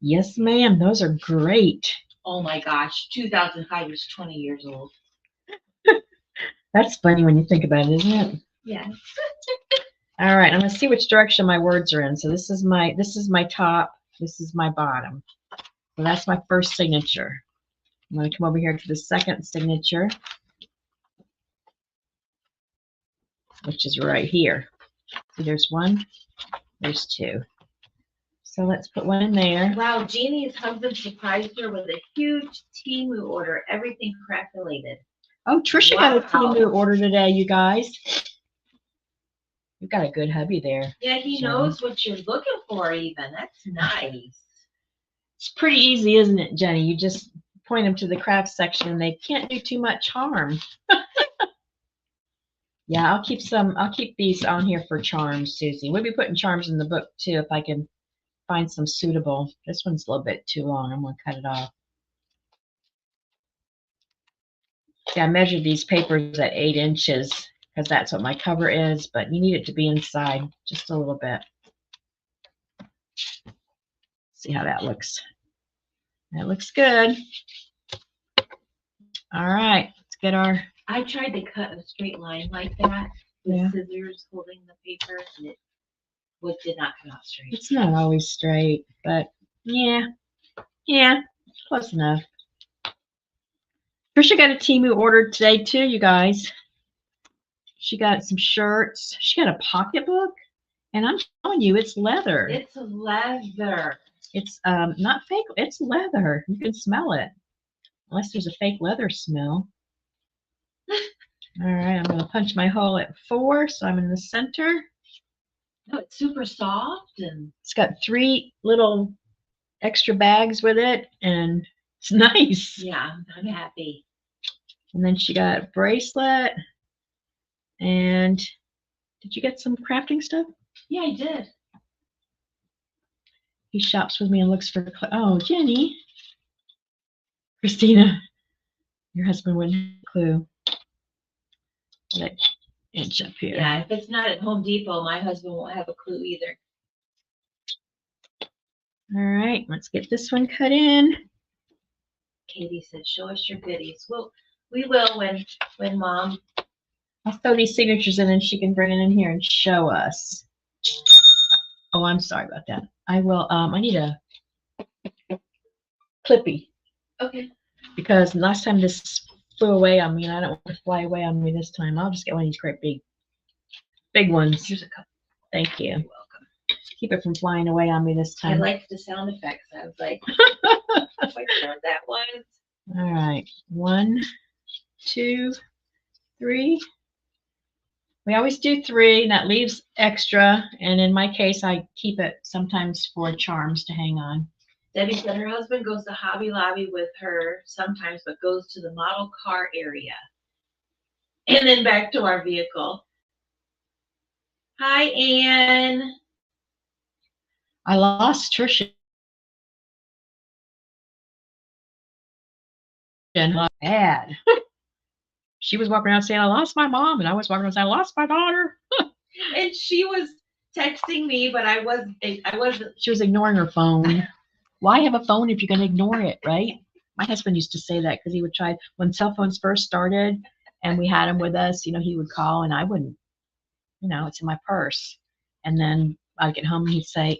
Yes, ma'am. Those are great. Oh my gosh, 2005 was 20 years old. That's funny when you think about it, isn't it? Yeah. All right, I'm gonna see which direction my words are in. So this is my top, this is my bottom. So that's my first signature. I'm gonna come over here to the second signature, which is right here. So there's 1, there's 2. So let's put 1 in there. Wow, Jeannie's husband surprised her with a huge Temu order, everything craft related. Oh, Trisha got a Wow. Temu order today, you guys. You've got a good hubby there. Yeah, he Sure. knows what you're looking for even. That's nice. It's pretty easy, isn't it, Jenny? You just point them to the craft section and they can't do too much harm. Yeah, I'll keep these on here for charms, Susie. We'll be putting charms in the book too if I can find some suitable. This one's a little bit too long. I'm gonna cut it off. See, I measured these papers at 8 inches because that's what my cover is, but you need it to be inside just a little bit. See how that looks. That looks good. All right, let's get our. I tried to cut a straight line like that with Yeah. scissors holding the paper, and it did not come out straight. It's not always straight, but yeah, close enough. Trisha got a Temu order today too, you guys. She got some shirts. She got a pocketbook, and I'm telling you, it's leather. It's leather. It's not fake. It's leather. You can smell it, unless there's a fake leather smell. All right, I'm gonna punch my hole at 4, so I'm in the center. No, it's super soft and It's got 3 little extra bags with it, and it's nice. yeah, I'm happy. And then she got a bracelet. And did you get some crafting stuff? Yeah, I did. He shops with me and looks for. Oh, Jenny. Christina, your husband wouldn't have a clue. But inch up here. Yeah, if it's not at Home Depot, my husband won't have a clue either. All right, let's get this one cut in. Katie said, show us your goodies. Well, we will when Mom. I'll throw these signatures in and she can bring it in here and show us. Oh, I'm sorry about that. I will, I need a clippy Okay. because last time this flew away on me and I don't want it to fly away on me this time. I'll just get one of these great big ones. Here's a couple. Thank you. You're welcome. Keep it from flying away on me this I time. liked the sound effects. I was like, which one that was? All right, 1, 2, 3. We always do 3, and that leaves extra. And in my case, I keep it sometimes for charms to hang on. Debbie said her husband goes to Hobby Lobby with her sometimes, but goes to the model car area. And then back to our vehicle. Hi, Ann. I lost Trisha. Bad. She was walking around saying, I lost my mom. And I was walking around saying, I lost my daughter. And she was texting me, but I wasn't. She was ignoring her phone. Why have a phone if you're going to ignore it, right? My husband used to say that because he would try, when cell phones first started and we had them with us, he would call and I wouldn't, it's in my purse. And then I'd get home and he'd say, I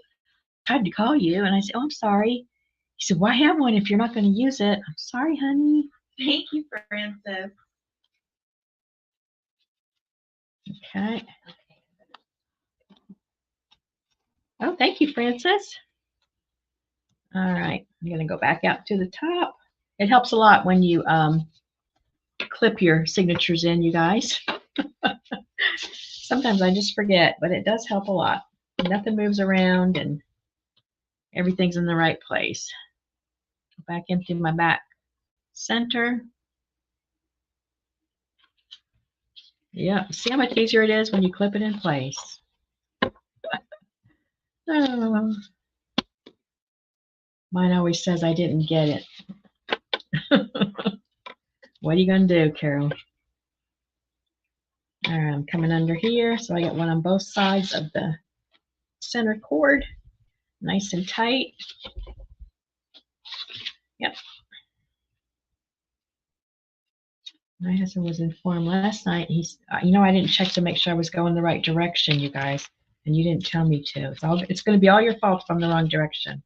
tried to call you. And I said, oh, I'm sorry. He said, why have one if you're not going to use it? I'm sorry, honey. Thank you, Francis. Okay. Oh, thank you, Francis. All right. I'm going to go back out to the top. It helps a lot when you clip your signatures in, you guys. Sometimes I just forget, but it does help a lot. Nothing moves around and everything's in the right place. Go back into my back center. Yeah, see how much easier it is when you clip it in place. Oh. Mine always says I didn't get it. What are you going to do, Carol? All right, I'm coming under here, so I got one on both sides of the center cord. Nice and tight. Yep. My husband was informed last night. He's, I didn't check to make sure I was going the right direction, you guys, and you didn't tell me to. It's going to be all your fault if I'm the wrong direction.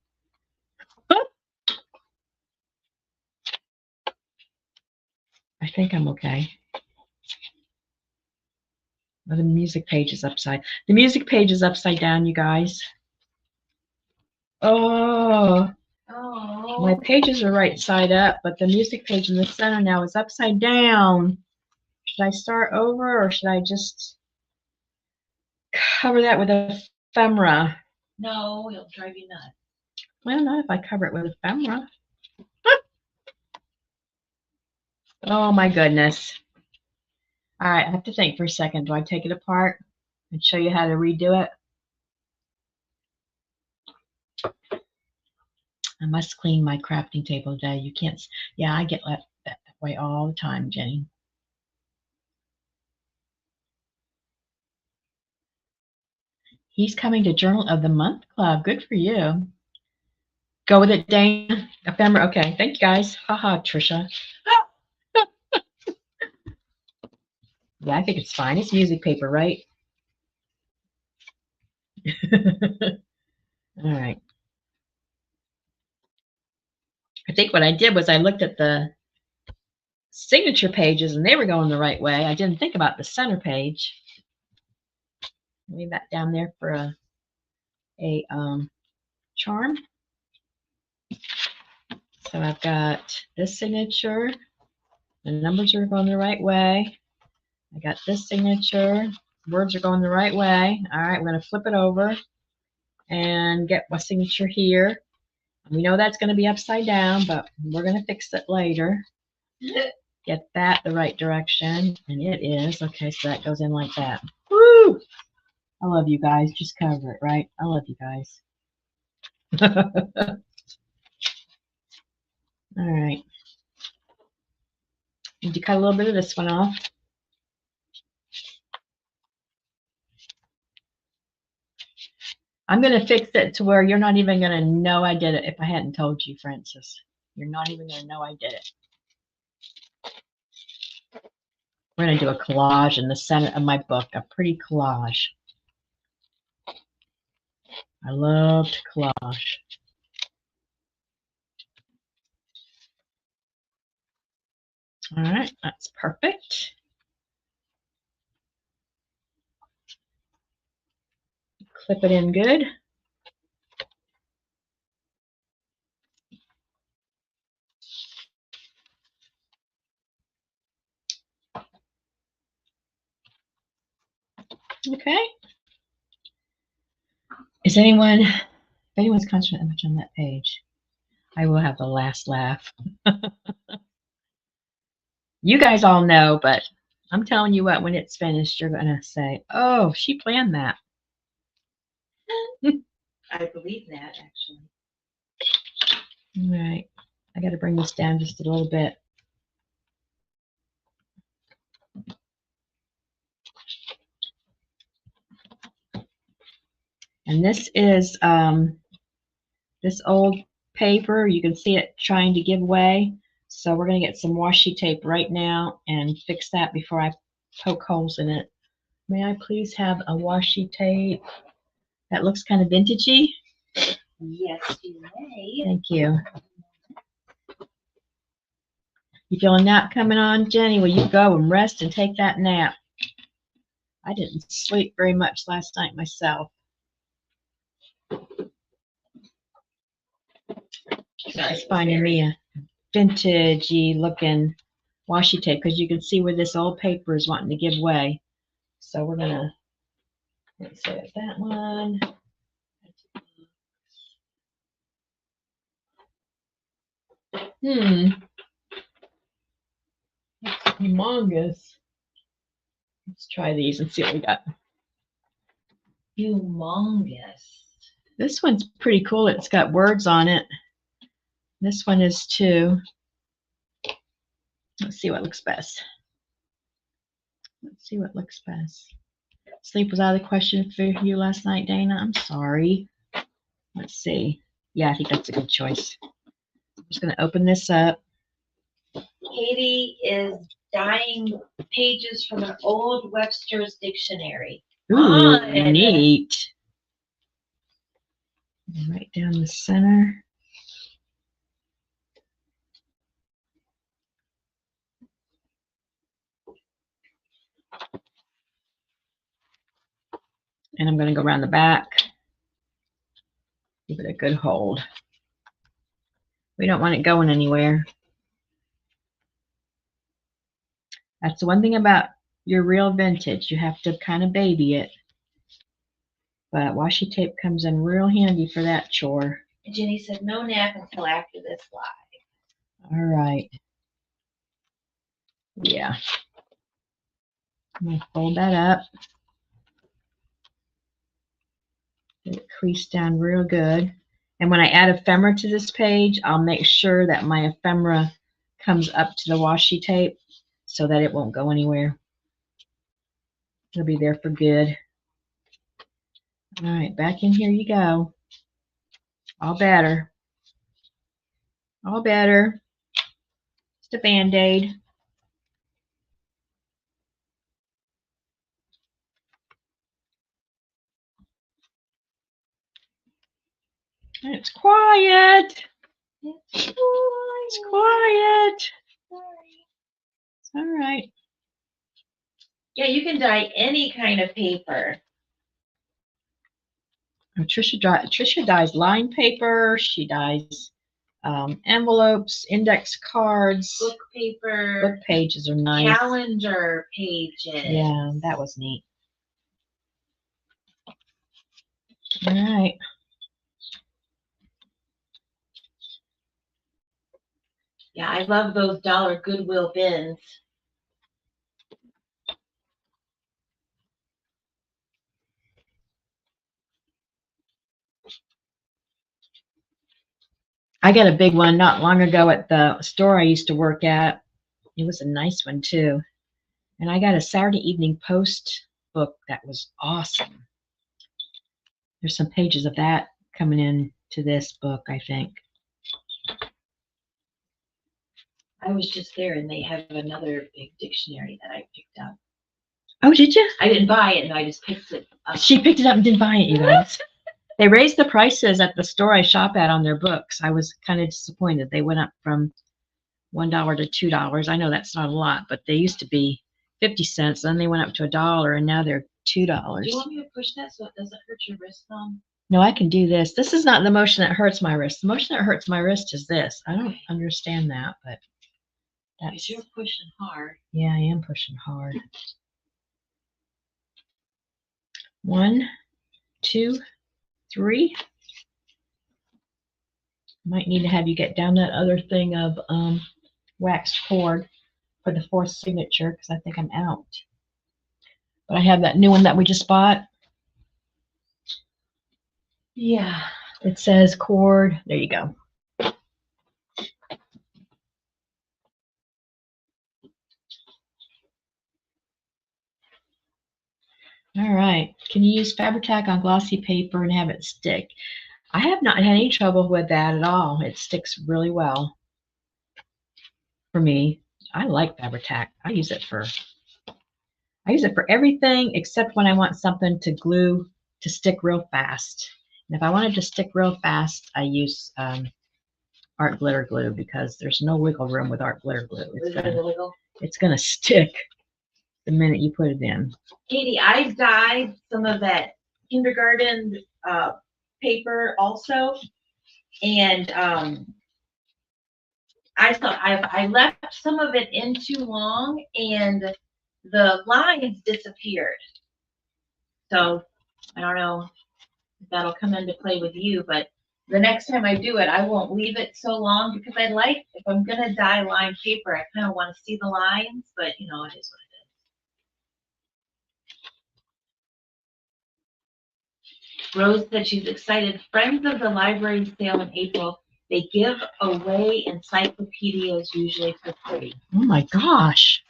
I think I'm okay. Well, the music page is upside. The music page is upside down, you guys. Oh. Oh. My pages are right side up, but the music page in the center now is upside down. Should I start over or should I just cover that with a ephemera? No, it'll drive you nuts. Well, not if I cover it with a ephemera. Oh my goodness. All right, I have to think for a second. Do I take it apart and show you how to redo it? I must clean my crafting table today. You can't, yeah, I get that way all the time, Jenny. He's coming to Journal of the Month Club. Good for you. Go with it, Dane. Ephemera. Okay, thank you guys. Haha, Trisha. Yeah, I think it's fine. It's music paper, right? All right. I think what I did was I looked at the signature pages and they were going the right way. I didn't think about the center page. Leave that down there for a charm. So I've got this signature. The numbers are going the right way. I got this signature. Words are going the right way. All right, I'm going to flip it over and get my signature here. We know that's going to be upside down, but we're going to fix it later. Get that the right direction, and it is. Okay, so that goes in like that. Woo! I love you guys. Just cover it, right? I love you guys. All right. Need to cut a little bit of this one off. I'm going to fix it to where you're not even going to know I did it if I hadn't told you, Francis. You're not even going to know I did it. We're going to do a collage in the center of my book, a pretty collage. I love to collage. All right, that's perfect. Clip it in good. Okay. Is anyone, if anyone's concentrating much on that page, I will have the last laugh. You guys all know, but I'm telling you what, when it's finished, you're going to say, oh, she planned that. I believe that, actually. All right. I got to bring this down just a little bit. And this is this old paper. You can see it trying to give way. So we're going to get some washi tape right now and fix that before I poke holes in it. May I please have a washi tape that looks kind of vintagey? Yes, you may. Thank you. You feel a nap coming on, Jenny? Will you go and rest and take that nap? I didn't sleep very much last night myself. It's finding me a vintagey looking washi tape because you can see where this old paper is wanting to give way. So we're gonna, let's say that one. That's humongous. Let's try these and see what we got. Humongous. This one's pretty cool. It's got words on it. This one is too. Let's see what looks best. Let's see what looks best. Sleep was out of the question for you last night, Dana. I'm sorry. Let's see. Yeah, I think that's a good choice. I'm just going to open this up. Katie is dyeing pages from an old Webster's dictionary. Ooh, Fun. neat. Right down the center. And I'm going to go around the back. Give it a good hold. We don't want it going anywhere. That's the one thing about your real vintage. You have to kind of baby it. But washi tape comes in real handy for that chore. Jenny said no nap until after this live. All right. Yeah. I'm going to fold that up. Get it creased down real good. And when I add ephemera to this page, I'll make sure that my ephemera comes up to the washi tape so that it won't go anywhere. It'll be there for good. All right, back in here you go. All better. All better. Just a Band-Aid. And it's quiet. It's quiet. Sorry. It's all right. Yeah, you can dye any kind of paper. Oh, Tricia dyes line paper. She dyes envelopes, index cards. Book paper. Book pages are nice. Calendar pages. Yeah, that was neat. All right. Yeah, I love those dollar Goodwill bins. I got a big one not long ago at the store I used to work at. It was a nice one too. And I got a Saturday Evening Post book that was awesome. There's some pages of that coming in to this book, I think. I was just there and they have another big dictionary that I picked up. Oh, did you? I didn't buy it, and I just picked it up. She picked it up and didn't buy it, you guys. They raised the prices at the store I shop at on their books. I was kind of disappointed. They went up from $1 to $2. I know that's not a lot, but they used to be 50 cents. Then they went up to $1, and now they're $2. Do you want me to push that so it doesn't hurt your wrist, Mom? No, I can do this. This is not the motion that hurts my wrist. The motion that hurts my wrist is this. I don't understand that, but Because that's, you're pushing hard. yeah, I am pushing hard. 1, 2, 3. Might need to have you get down that other thing of waxed cord for the 4th signature because I think I'm out. But I have that new one that we just bought. Yeah. It says cord. There you go. All right. Can you use Fabri-Tac on glossy paper and have it stick? I have not had any trouble with that at all. It sticks really well for me. I like Fabri-Tac. I use it for everything except when I want something to glue to stick real fast. And if I wanted to stick real fast, I use art glitter glue because there's no wiggle room with art glitter glue. It's gonna stick the minute you put it in. Katie, I dyed some of that kindergarten paper also, and I left some of it in too long, and the lines disappeared. So I don't know if that'll come into play with you, but the next time I do it, I won't leave it so long because I like, if I'm gonna dye lined paper, I kind of want to see the lines, but you know, it is what it is. Rose said she's excited. Friends of the library sale in April. They give away encyclopedias usually for free. Oh my gosh.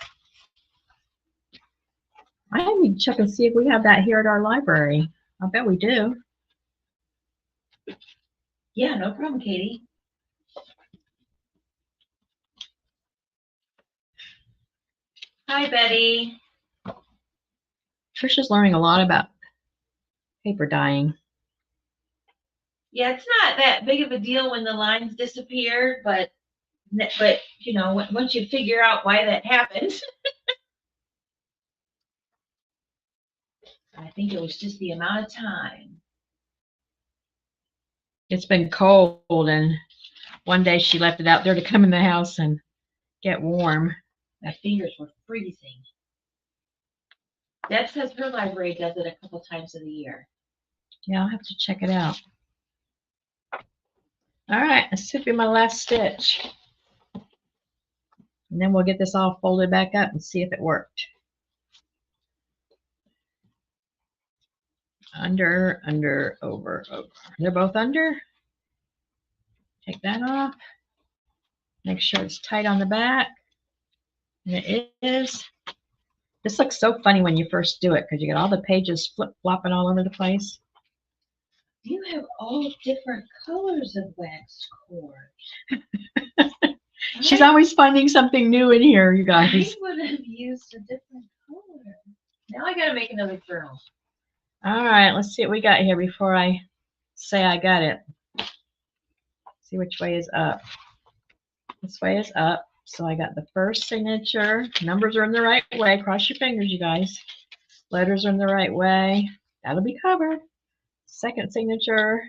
I need to check and see if we have that here at our library. I bet we do. Yeah, no problem, Katie. Hi, Betty. Trisha's learning a lot about paper dyeing. Yeah, it's not that big of a deal when the lines disappear, but you know, once you figure out why that happens, I think it was just the amount of time. It's been cold, and one day she left it out there to come in the house and get warm. My fingers were freezing. Deb says her library does it a couple times of the year. Yeah, I'll have to check it out. All right, this should be my last stitch. And then we'll get this all folded back up and see if it worked. Under, under, over, over. They're both under. Take that off. Make sure it's tight on the back. And it is. This looks so funny when you first do it because you get all the pages flip-flopping all over the place. You have all different colors of waxed cord. She's always finding something new in here, you guys. I would have used a different color. Now I gotta make another journal. All right, let's see what we got here before I say I got it. See which way is up. This way is up. So I got the first signature. Numbers are in the right way. Cross your fingers, you guys. Letters are in the right way. That'll be covered. Second signature.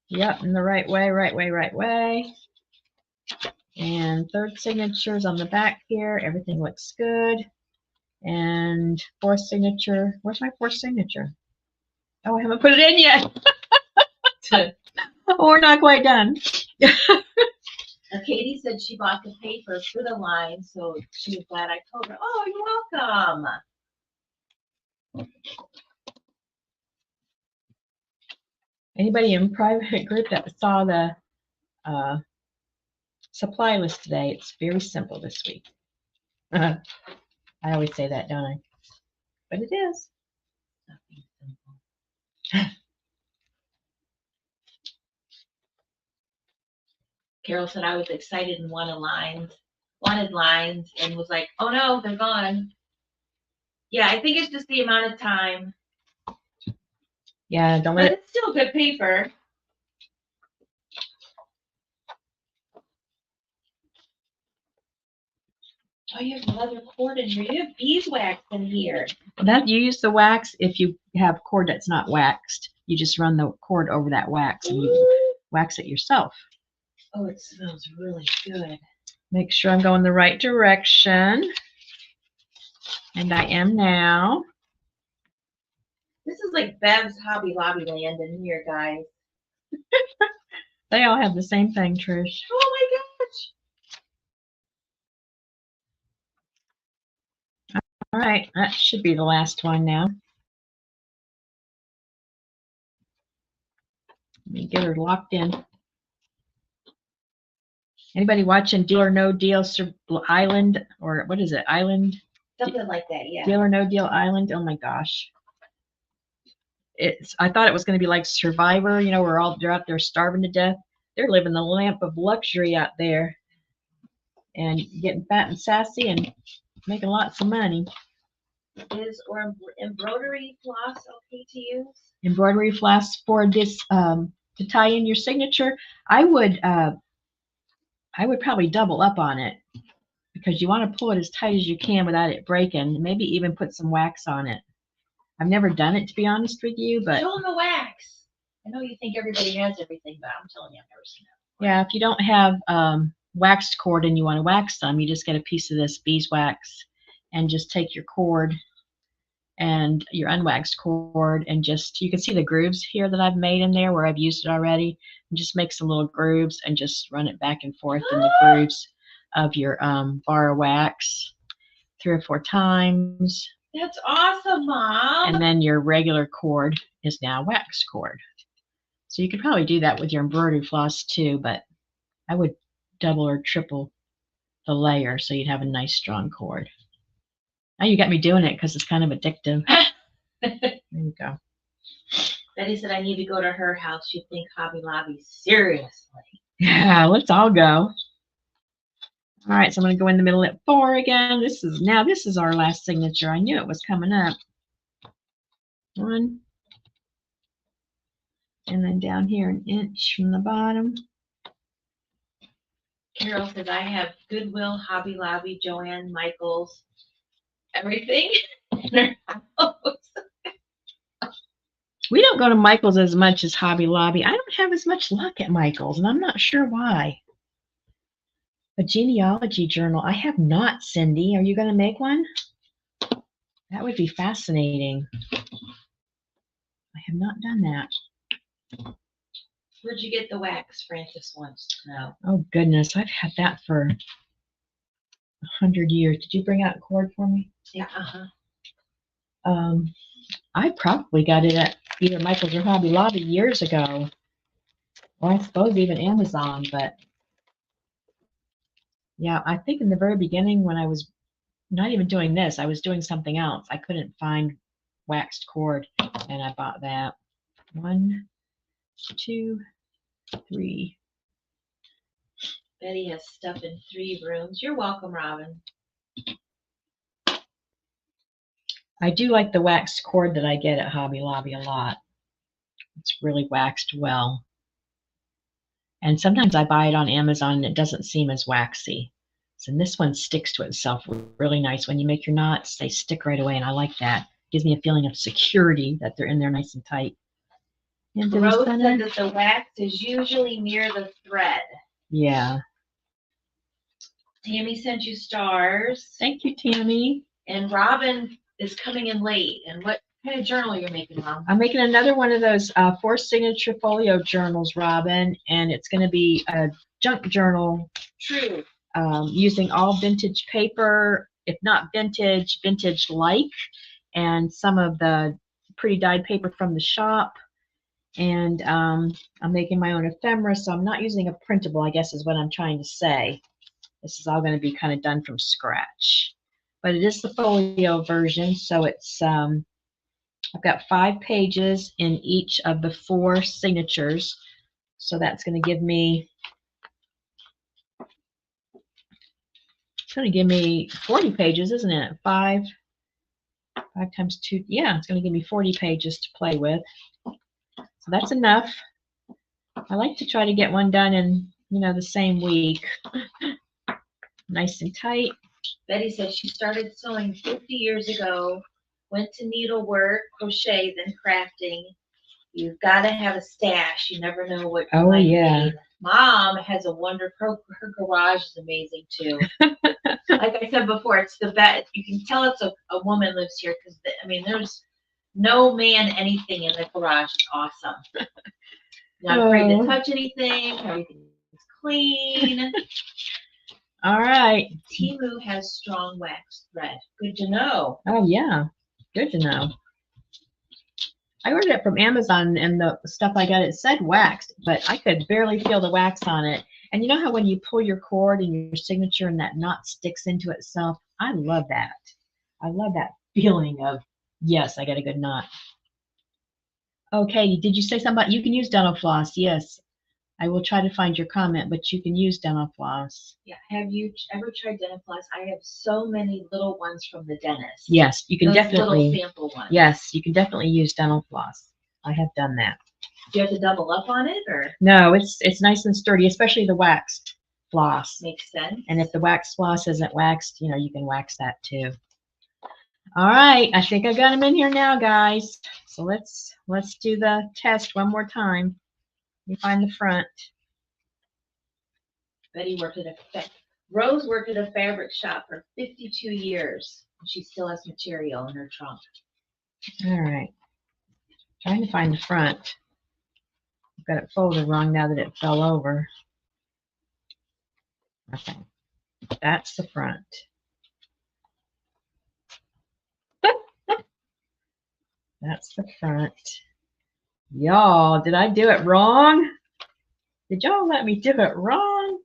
Yep, in the right way, right way, right way. And third signature is on the back here. Everything looks good. And fourth signature. Where's my fourth signature? Oh, I haven't put it in yet. We're not quite done. Katie said she bought the paper for the line, so she was glad I told her. Oh, you're welcome. Anybody in private group that saw the supply list today? It's very simple this week. I always say that, don't I? But it is. Carol said I was excited and wanted lines, and was like, oh no, they're gone. Yeah, I think it's just the amount of time, Yeah, don't but let it. it's still good paper. Oh, you have leather cord in here. You have beeswax in here. That you use the wax if you have cord that's not waxed. You just run the cord over that wax and you Ooh. wax it yourself. Oh, it smells really good. Make sure I'm going the right direction. And I am now. This is like Bev's Hobby Lobby land in here, guys. They all have the same thing, Trish. Oh my gosh. All right, that should be the last one now. Let me get her locked in. Anybody watching Deal or No Deal Island, or what is it? Island? Something like that, yeah. Deal or No Deal Island? Oh my gosh. I thought it was going to be like Survivor, you know, where they're out there starving to death. They're living the lamp of luxury out there and getting fat and sassy and making lots of money. Is or embroidery floss okay to use? Embroidery floss for this to tie in your signature. I would probably double up on it because you want to pull it as tight as you can without it breaking. Maybe even put some wax on it. I've never done it, to be honest with you, but Show them the wax. I know you think everybody has everything, but I'm telling you, I've never seen it. yeah, if you don't have waxed cord and you want to wax them, you just get a piece of this beeswax and just take your cord and your unwaxed cord and just, you can see the grooves here that I've made in there where I've used it already, and just make some little grooves and just run it back and forth in the grooves of your bar of wax 3 or 4 times. That's awesome, Mom. And then your regular cord is now wax cord. So you could probably do that with your embroidery floss too, but I would double or triple the layer so you'd have a nice strong cord. Now you got me doing it because it's kind of addictive. There you go. Betty said I need to go to her house. She'd think Hobby Lobby seriously. Yeah, let's all go. All right, so I'm going to go in the middle at 4 again. This is our last signature. I knew it was coming up. 1. And then down here an inch from the bottom. Carol says I have Goodwill, Hobby Lobby, Joanne, Michaels, everything in her house. We don't go to Michael's as much as Hobby Lobby. I don't have as much luck at Michael's, and I'm not sure why. A genealogy journal. I have not, Cindy. Are you going to make one? That would be fascinating. I have not done that. Where'd you get the wax? Francis wants to know. Oh, goodness. I've had that for 100 years. Did you bring out cord for me? Yeah, I probably got it at either Michael's or Hobby Lobby years ago. Or I suppose even Amazon, but yeah, I think in the very beginning when I was not even doing this, I was doing something else. I couldn't find waxed cord, and I bought that. 1, 2, 3. Betty has stuff in 3 rooms. You're welcome, Robin. I do like the waxed cord that I get at Hobby Lobby a lot. It's really waxed well. And sometimes I buy it on Amazon and it doesn't seem as waxy. So this one sticks to itself really nice. When you make your knots, they stick right away, and I like that. Gives me a feeling of security that they're in there nice and tight. Into the Rose said center. that the wax is usually near the thread. Yeah. Tammy sent you stars. Thank you, Tammy. And Robin is coming in late. And what kind of journal you're making, Mom? I'm making another one of those 4 signature folio journals, Robin, and it's going to be a junk journal. True. Using all vintage paper, if not vintage, vintage-like, and some of the pretty dyed paper from the shop. And I'm making my own ephemera, so I'm not using a printable, I guess is what I'm trying to say. This is all going to be kind of done from scratch. But it is the folio version, so it's I've got 5 pages in each of the 4 signatures. So that's going to give me, it's going to give me 40 pages, isn't it? 5 times 2. Yeah, it's going to give me 40 pages to play with. So that's enough. I like to try to get one done in, the same week. Nice and tight. Betty said she started sewing 50 years ago, went to needlework, crochet, then crafting. You've got to have a stash. You never know what you might need. Mom has a wonderful, her garage is amazing too. Like I said before, it's the best. You can tell it's a woman lives here because, there's no man anything in the garage. It's awesome. Not afraid to touch anything. Everything's clean. All right. Timu has strong wax thread. Good to know. Oh, yeah. Good to know. I ordered it from Amazon, and the stuff I got, it said waxed, but I could barely feel the wax on it. And you know how when you pull your cord and your signature and that knot sticks into itself? I love that. I love that feeling of, yes, I got a good knot. Okay, did you say something about you can use dental floss? Yes. I will try to find your comment, but you can use dental floss. Yeah. Have you ever tried dental floss? I have so many little ones from the dentist. Yes, you can definitely. Little sample ones. Yes, you can definitely use dental floss. I have done that. Do you have to double up on it, or? No, it's nice and sturdy, especially the waxed floss. Makes sense. And if the waxed floss isn't waxed, you can wax that too. All right, I think I got them in here now, guys. So let's do the test one more time. Let me find the front. Betty worked at Rose worked at a fabric shop for 52 years. And she still has material in her trunk. All right. Trying to find the front. I've got it folded wrong now that it fell over. Okay. That's the front. That's the front. Y'all, did I do it wrong? Did y'all let me do it wrong?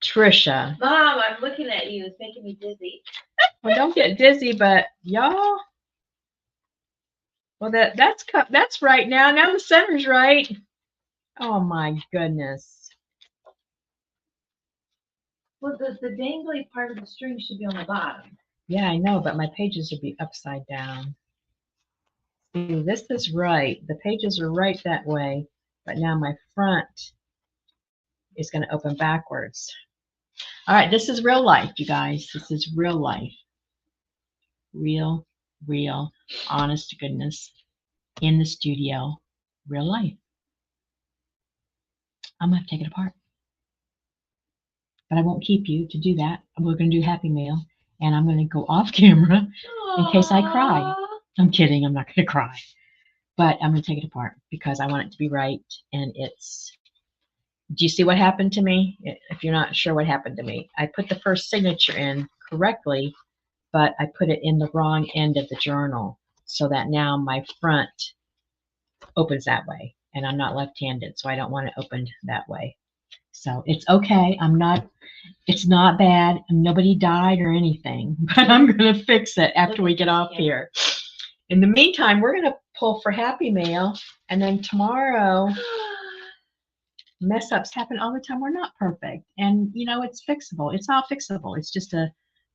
Trisha. Mom, I'm looking at you. It's making me dizzy. Well, don't get dizzy, but y'all. Well, that's right now. Now the center's right. Oh my goodness. Well, the dangly part of the string should be on the bottom. Yeah, I know, but my pages will be upside down. See, this is right. The pages are right that way, but now my front is going to open backwards. All right, this is real life, you guys. This is real life. Real, honest to goodness, in the studio, real life. I'm going to take it apart. But I won't keep you to do that. We're going to do Happy Mail, and I'm going to go off camera in case I cry. I'm kidding. I'm not going to cry. But I'm going to take it apart because I want it to be right. And it's, do you see what happened to me? If you're not sure what happened to me, I put the first signature in correctly, but I put it in the wrong end of the journal so that now my front opens that way. And I'm not left-handed, so I don't want it opened that way. So it's okay. It's not bad. Nobody died or anything, but I'm going to fix it after we get off here. In the meantime, we're going to pull for Happy Mail, and then tomorrow, mess ups happen all the time. We're not perfect, and it's fixable. It's all fixable. It's just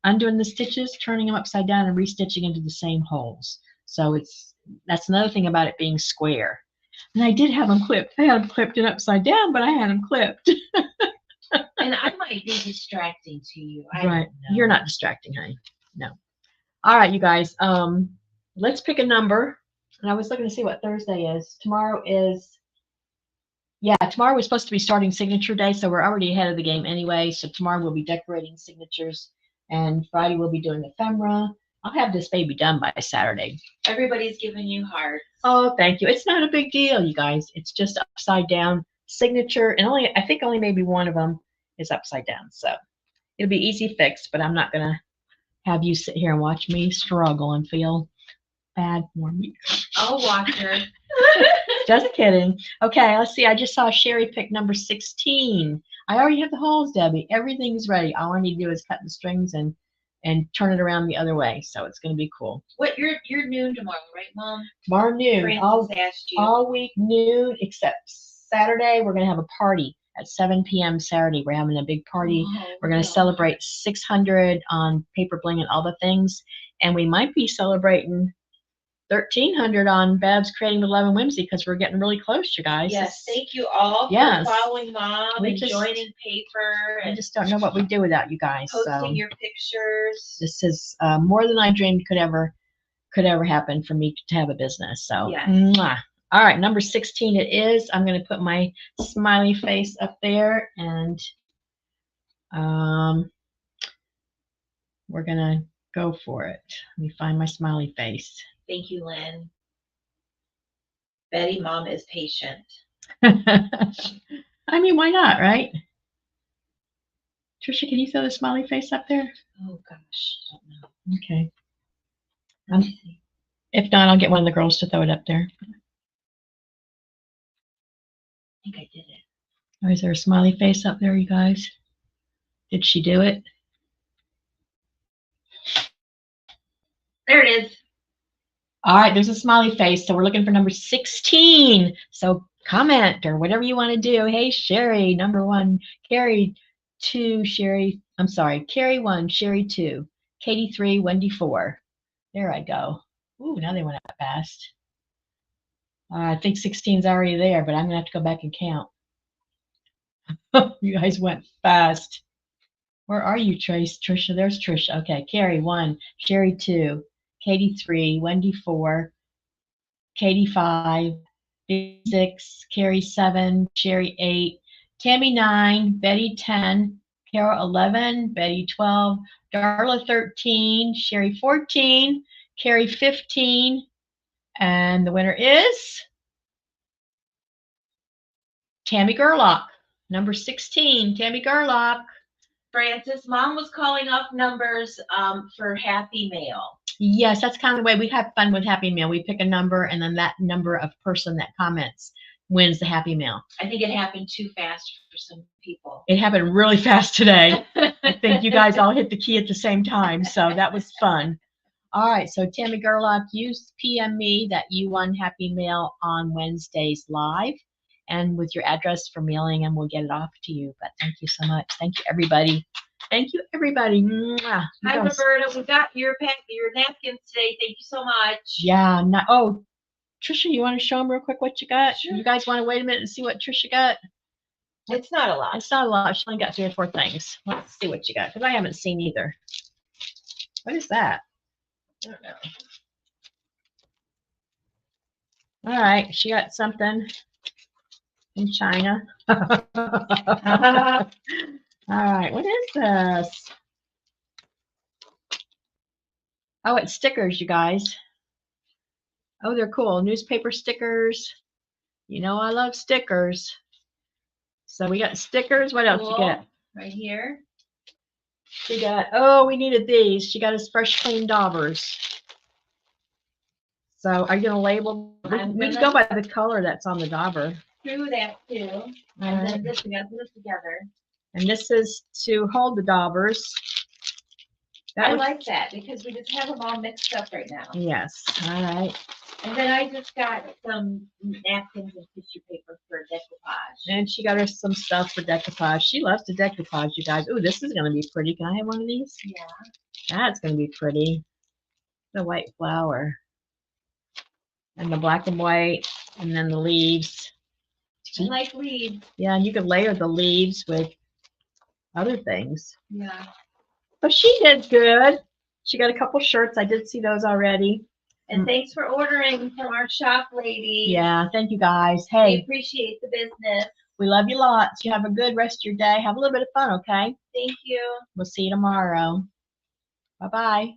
undoing the stitches, turning them upside down, and restitching into the same holes. So that's another thing about it being square. And I did have them clipped. I had them clipped and upside down, but I had them clipped. And I might be distracting to you. Right. You're not distracting, honey. No. All right, you guys. Let's pick a number. And I was looking to see what Thursday is. Tomorrow we're supposed to be starting signature day, so we're already ahead of the game anyway. So tomorrow we'll be decorating signatures, and Friday we'll be doing ephemera. I'll have this baby done by Saturday. Everybody's giving you hearts. Oh, thank you. It's not a big deal, you guys. It's just upside down signature, and I think only maybe one of them is upside down. So it'll be easy fix, but I'm not gonna have you sit here and watch me struggle and feel bad for me. I'll watch her. Just kidding. Okay, let's see. I just saw Sherry pick number 16. I already have the holes, Debbie. Everything's ready. All I need to do is cut the strings and turn it around the other way. So it's going to be cool. What, you're noon tomorrow, right, Mom? Tomorrow noon, Francis asked you. all week noon, except Saturday. We're going to have a party at 7 p.m. Saturday. We're having a big party. Oh, We're going to no. celebrate 600 on paper bling and all the things. And we might be celebrating 1,300 on Babs Creating with Love and Whimsy because we're getting really close, you guys. Yes, thank you all Yes. for following Mom We and just- joining paper I and just don't know what we'd do without you guys. posting So your pictures. this is more than I dreamed could ever happen for me to have a business. So, Yes. mwah. All right, number 16 it is. I'm going to put my smiley face up there, and we're going to go for it. Let me find my smiley face. Thank you, Lynn. Betty, Mom is patient. I mean, why not, right? Trisha, can you throw the smiley face up there? Oh gosh, I don't know. Okay. Let me see. If not, I'll get one of the girls to throw it up there. I think I did it. Oh, is there a smiley face up there, you guys? Did she do it? There it is. All right, there's a smiley face. So we're looking for number 16. So comment or whatever you want to do. Hey, Sherry, number 1. Carrie 2, Sherry. I'm sorry, Carrie 1, Sherry 2, Katie 3, Wendy 4. There I go. Ooh, now they went up fast. I think 16's already there, but I'm gonna have to go back and count. You guys went fast. Where are you, Trace? Trisha, there's Trisha. Okay, Carrie 1, Sherry 2, Katie 3, Wendy 4, Katie 5, 6, Carrie 7, Sherry 8, Tammy 9, Betty 10, Carol 11, Betty 12, Darla 13, Sherry 14, Carrie 15, and the winner is Tammy Gerlach, number 16, Tammy Gerlach. Francis, Mom was calling off numbers for Happy Mail. Yes, that's kind of the way we have fun with Happy Mail. We pick a number, and then that number of person that comments wins the Happy Mail. I think it happened too fast for some people. It happened really fast today. I think you guys all hit the key at the same time, so that was fun. All right, so Tammy Gerlach, you PM me that you won Happy Mail on Wednesdays live, and with your address for mailing, and we'll get it off to you. But thank you so much. Thank you, everybody. Thank you, everybody. Mwah. You Hi, guys- Roberta. We got your napkins today. Thank you so much. Yeah. Oh, Trisha, you want to show them real quick what you got? Sure. You guys want to wait a minute and see what Trisha got? It's not a lot. It's not a lot. She only got 3 or 4 things. Let's see what you got, because I haven't seen either. What is that? I don't know. All right, she got something in China. All right, what is this? Oh, it's stickers, you guys. Oh, they're cool. Newspaper stickers. You know I love stickers. So we got stickers. What else you Cool. get? Right here. She got, oh, we needed these. She got us fresh, clean daubers. So are you going to label? We I'm can gonna- go by the color that's on the dauber. Through that too. All And right. then this, we got to put this together. And this is to hold the daubers. That I was- like that because we just have them all mixed up right now. Yes. All right. And then I just got some napkins and tissue paper for decoupage. And she got her some stuff for decoupage. She loves to decoupage, you guys. Ooh, this is going to be pretty. Can I have one of these? Yeah. That's going to be pretty. The white flower. And the black and white. And then the leaves. I like leaves. Yeah, and you could layer the leaves with other things. Yeah. So she did good. She got a couple shirts. I did see those already. And thanks for ordering from our shop lady. Yeah, thank you guys. We Hey, appreciate the business. we love you lots. You have a good rest of your day. Have a little bit of fun, okay? Thank you. We'll see you tomorrow. Bye-bye.